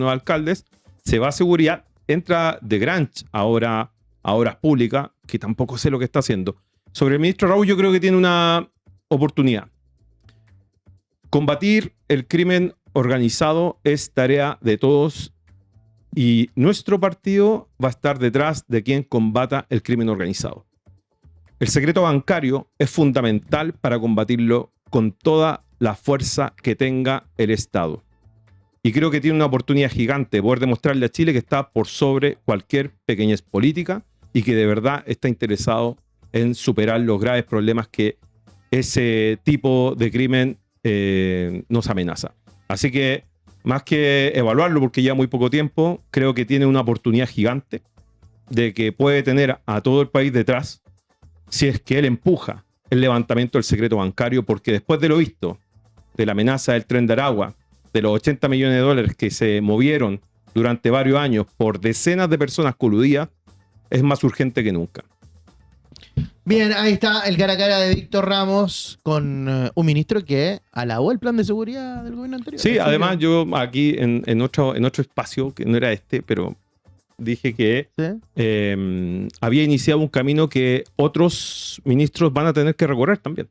alcaldes. Se va a Seguridad, entra de Granch ahora a Obras Públicas, que tampoco sé lo que está haciendo. Sobre el ministro Arrau yo creo que tiene una oportunidad. Combatir el crimen organizado es tarea de todos y nuestro partido va a estar detrás de quien combata el crimen organizado. El secreto bancario es fundamental para combatirlo con toda la fuerza que tenga el Estado. Y creo que tiene una oportunidad gigante de poder demostrarle a Chile que está por sobre cualquier pequeñez política y que de verdad está interesado en superar los graves problemas que ese tipo de crimen nos amenaza. Así que, más que evaluarlo, porque ya muy poco tiempo, creo que tiene una oportunidad gigante de que puede tener a todo el país detrás si es que él empuja el levantamiento del secreto bancario, porque después de lo visto, de la amenaza del Tren de Aragua, de los 80 millones de dólares que se movieron durante varios años por decenas de personas coludidas, es más urgente que nunca. Bien, ahí está el cara a cara de Víctor Ramos con un ministro que alabó el plan de seguridad del gobierno anterior. Sí, además yo aquí en otro espacio, que no era este, pero dije que había iniciado un camino que otros ministros van a tener que recorrer también.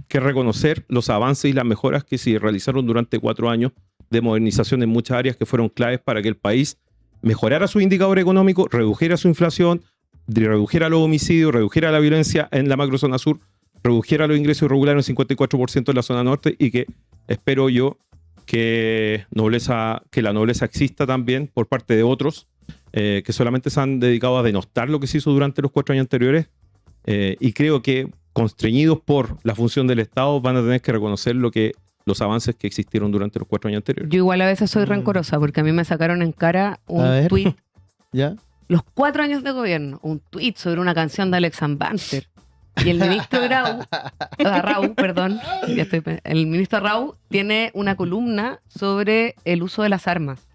Que reconocer los avances y las mejoras que se realizaron durante 4 años de modernización en muchas áreas que fueron claves para que el país mejorara su indicador económico, redujera su inflación, redujera los homicidios, redujera la violencia en la macrozona sur, redujera los ingresos irregulares en 54% en la zona norte y que espero yo que la nobleza exista también por parte de otros que solamente se han dedicado a denostar lo que se hizo durante los 4 años anteriores, y creo que constreñidos por la función del Estado van a tener que reconocer los avances que existieron durante los 4 años anteriores. Yo igual a veces soy rencorosa porque a mí me sacaron en cara A un ver. tweet, ¿Ya? los 4 años de gobierno, un tweet sobre una canción de Alex Banter. Y el ministro Rau, perdón, el ministro Rau tiene una columna sobre el uso de las armas.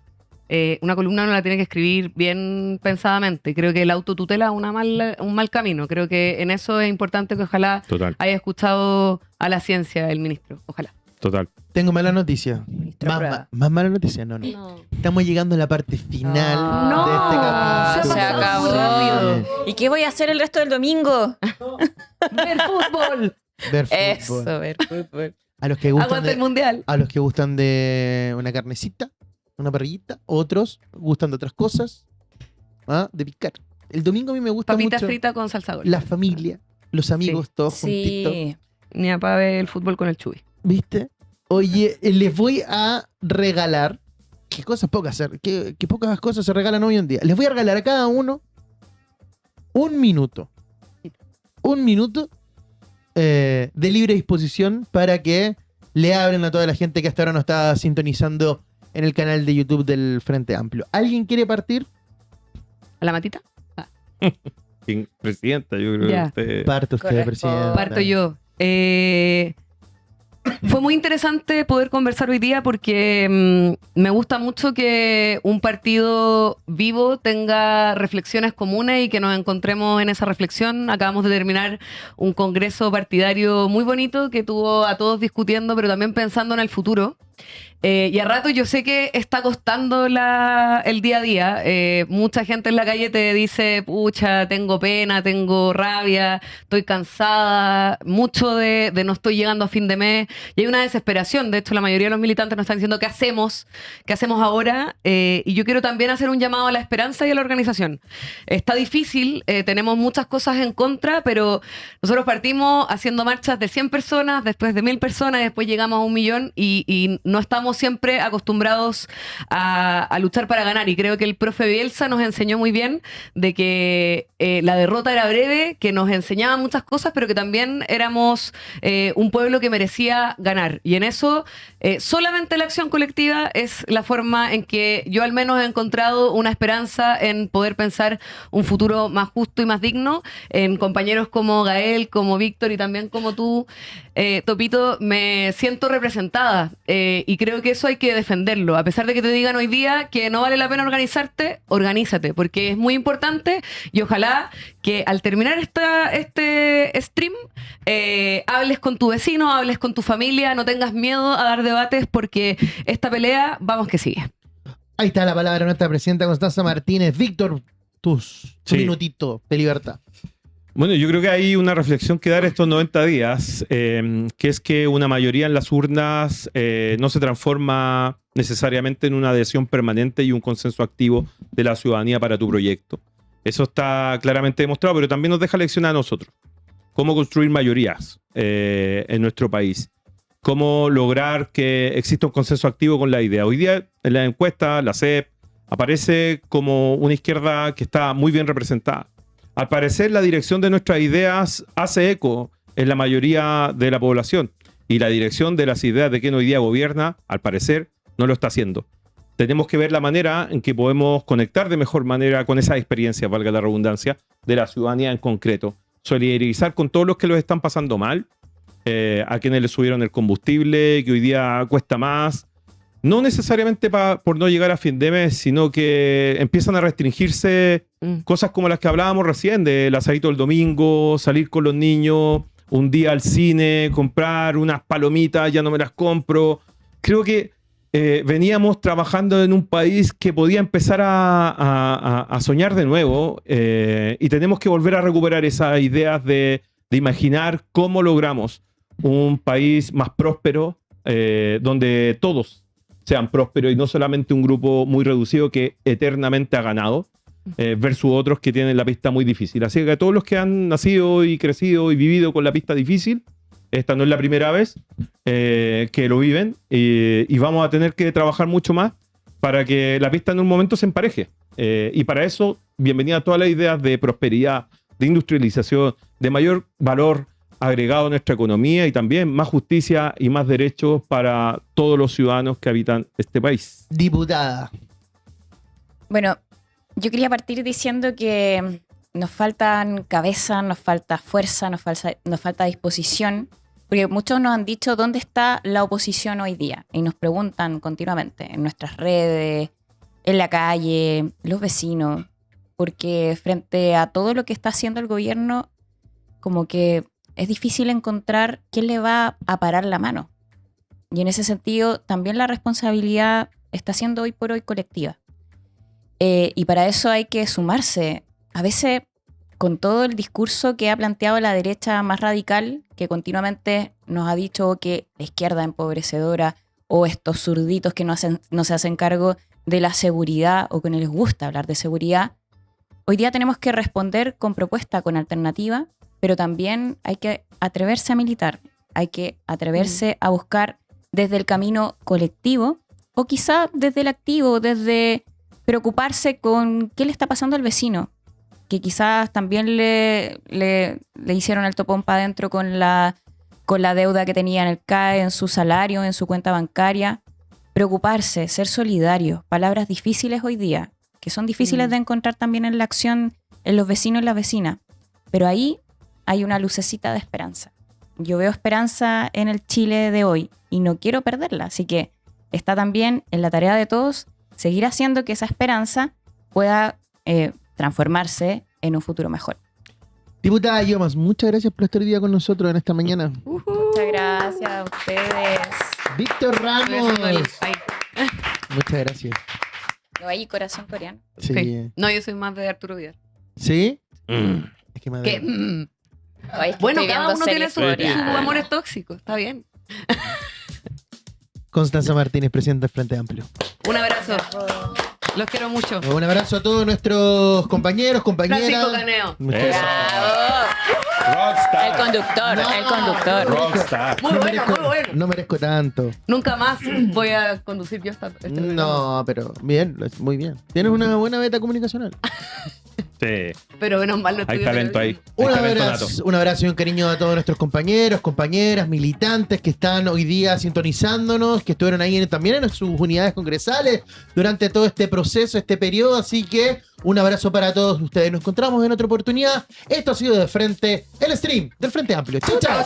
Una columna uno la tiene que escribir bien pensadamente. Creo que la autotutela es un mal camino. Creo que en eso es importante que ojalá Total, haya escuchado a la ciencia el ministro. Ojalá. total. Tengo mala noticia. Ministro Prueba. Más mala noticia, no. Estamos llegando a la parte final No. de este capítulo. Se acabó. muy rápido. ¿Y qué voy a hacer el resto del domingo? ¡Ver fútbol! Ver fútbol. Eso, ver fútbol. A los que gustan Aguanta el de, mundial. a los que gustan de una carnecita, una parrillita, otros gustan de otras cosas, de picar. El domingo a mí me gusta Papita mucho frita con salsa golpe. la familia, los amigos, todos juntitos. Sí. Ni apague el fútbol con el chubi. ¿Viste? Oye, les voy a regalar. Qué cosas pocas, qué pocas cosas se regalan hoy en día. Les voy a regalar a cada uno un minuto. Un minuto de libre disposición para que le abren a toda la gente que hasta ahora nos está sintonizando en el canal de YouTube del Frente Amplio. ¿Alguien quiere partir? ¿A la matita? Presidenta, yo creo Ya. que usted... Parte usted, Correcto. presidente. Parto yo. Fue muy interesante poder conversar hoy día porque me gusta mucho que un partido vivo tenga reflexiones comunes y que nos encontremos en esa reflexión. Acabamos de terminar un congreso partidario muy bonito que tuvo a todos discutiendo, pero también pensando en el futuro. Y a rato yo sé que está costando el día a día. Mucha gente en la calle te dice, pucha, tengo pena, tengo rabia, estoy cansada, mucho de no estoy llegando a fin de mes. Y hay una desesperación. De hecho, la mayoría de los militantes nos están diciendo, ¿qué hacemos? ¿Qué hacemos ahora? Y yo quiero también hacer un llamado a la esperanza y a la organización. Está difícil, tenemos muchas cosas en contra, pero nosotros partimos haciendo marchas de 100 personas, después de 1000 personas, después llegamos a 1 millón y no estamos siempre acostumbrados a luchar para ganar, y creo que el profe Bielsa nos enseñó muy bien de que la derrota era breve, que nos enseñaba muchas cosas, pero que también éramos un pueblo que merecía ganar, y en eso solamente la acción colectiva es la forma en que yo al menos he encontrado una esperanza en poder pensar un futuro más justo y más digno, en compañeros como Gael, como Víctor y también como tú, Topito. Me siento representada y creo que eso hay que defenderlo. A pesar de que te digan hoy día que no vale la pena organizarte, organízate, porque es muy importante, y ojalá que al terminar este stream hables con tu vecino, hables con tu familia, no tengas miedo a dar debates, porque esta pelea, vamos que sigue. Ahí está la palabra de nuestra presidenta Constanza Martínez. Víctor, tu minutito de libertad. Bueno, yo creo que hay una reflexión que dar estos 90 días, que es que una mayoría en las urnas no se transforma necesariamente en una adhesión permanente y un consenso activo de la ciudadanía para tu proyecto. Eso está claramente demostrado, pero también nos deja lección a nosotros. Cómo construir mayorías en nuestro país. Cómo lograr que exista un consenso activo con la idea. Hoy día en la encuesta, la CEP, aparece como una izquierda que está muy bien representada. Al parecer, la dirección de nuestras ideas hace eco en la mayoría de la población, y la dirección de las ideas de quien hoy día gobierna, al parecer, no lo está haciendo. Tenemos que ver la manera en que podemos conectar de mejor manera con esa experiencia, valga la redundancia, de la ciudadanía en concreto. Solidarizar con todos los que los están pasando mal, a quienes les subieron el combustible, que hoy día cuesta más. No necesariamente por no llegar a fin de mes, sino que empiezan a restringirse cosas como las que hablábamos recién, del asadito del domingo, salir con los niños, un día al cine, comprar unas palomitas, ya no me las compro. Creo que veníamos trabajando en un país que podía empezar a soñar de nuevo, y tenemos que volver a recuperar esas ideas de imaginar cómo logramos un país más próspero, donde todos sean prósperos y no solamente un grupo muy reducido que eternamente ha ganado, versus otros que tienen la pista muy difícil. Así que a todos los que han nacido y crecido y vivido con la pista difícil, esta no es la primera vez que lo viven, y vamos a tener que trabajar mucho más para que la pista en un momento se empareje Y para eso, bienvenida a todas las ideas de prosperidad, de industrialización, de mayor valor agregado a nuestra economía y también más justicia y más derechos para todos los ciudadanos que habitan este país. Diputada. Bueno, yo quería partir diciendo que nos faltan cabeza, nos falta fuerza, nos falta disposición, porque muchos nos han dicho dónde está la oposición hoy día y nos preguntan continuamente en nuestras redes, en la calle, los vecinos, porque frente a todo lo que está haciendo el gobierno, como que es difícil encontrar quién le va a parar la mano. Y en ese sentido, también la responsabilidad está siendo hoy por hoy colectiva. Y para eso hay que sumarse. A veces, con todo el discurso que ha planteado la derecha más radical, que continuamente nos ha dicho que la izquierda empobrecedora o estos zurditos que no se hacen cargo de la seguridad o que no les gusta hablar de seguridad, hoy día tenemos que responder con propuesta, con alternativa, pero también hay que atreverse a militar, hay que atreverse a buscar desde el camino colectivo o quizá desde el activo, desde preocuparse con qué le está pasando al vecino, que quizás también le hicieron el topón para adentro con la deuda que tenía en el CAE, en su salario, en su cuenta bancaria. Preocuparse, ser solidario, palabras difíciles hoy día, que son difíciles de encontrar también en la acción, en los vecinos y las vecinas, pero ahí hay una lucecita de esperanza. Yo veo esperanza en el Chile de hoy y no quiero perderla, así que está también en la tarea de todos seguir haciendo que esa esperanza pueda transformarse en un futuro mejor. Diputada Yomas, muchas gracias por estar hoy día con nosotros en esta mañana. Muchas gracias a ustedes. Víctor Ramos. Muchas gracias. No hay corazón coreano. Sí. Sí. No, yo soy más de Arturo Vidal. ¿Sí? Es que me ¿Qué? Ay, es que Bueno, estoy cada viendo uno tiene series su coreanas. amores tóxicos, está bien. Constanza Martínez, presidente del Frente Amplio. Un abrazo. Los quiero mucho. Un abrazo a todos nuestros compañeros, compañeras. Francisco Caneo. Muchas Eso. Rockstar. El conductor, No. el conductor. Rockstar. Muy bueno, muy bueno. No merezco tanto. Nunca más voy a conducir yo esta programa. No, pero bien, muy bien. Tienes una buena beta comunicacional. Sí. Pero menos mal no Hay estudié talento ahí. periodismo. Hay talento nato. Un abrazo y un cariño a todos nuestros compañeros, compañeras, militantes que están hoy día sintonizándonos, que estuvieron ahí también en sus unidades congresales durante todo este proceso, este periodo. Así que un abrazo para todos ustedes. Nos encontramos en otra oportunidad. Esto ha sido De Frente, el stream del Frente Amplio. Chau, chau.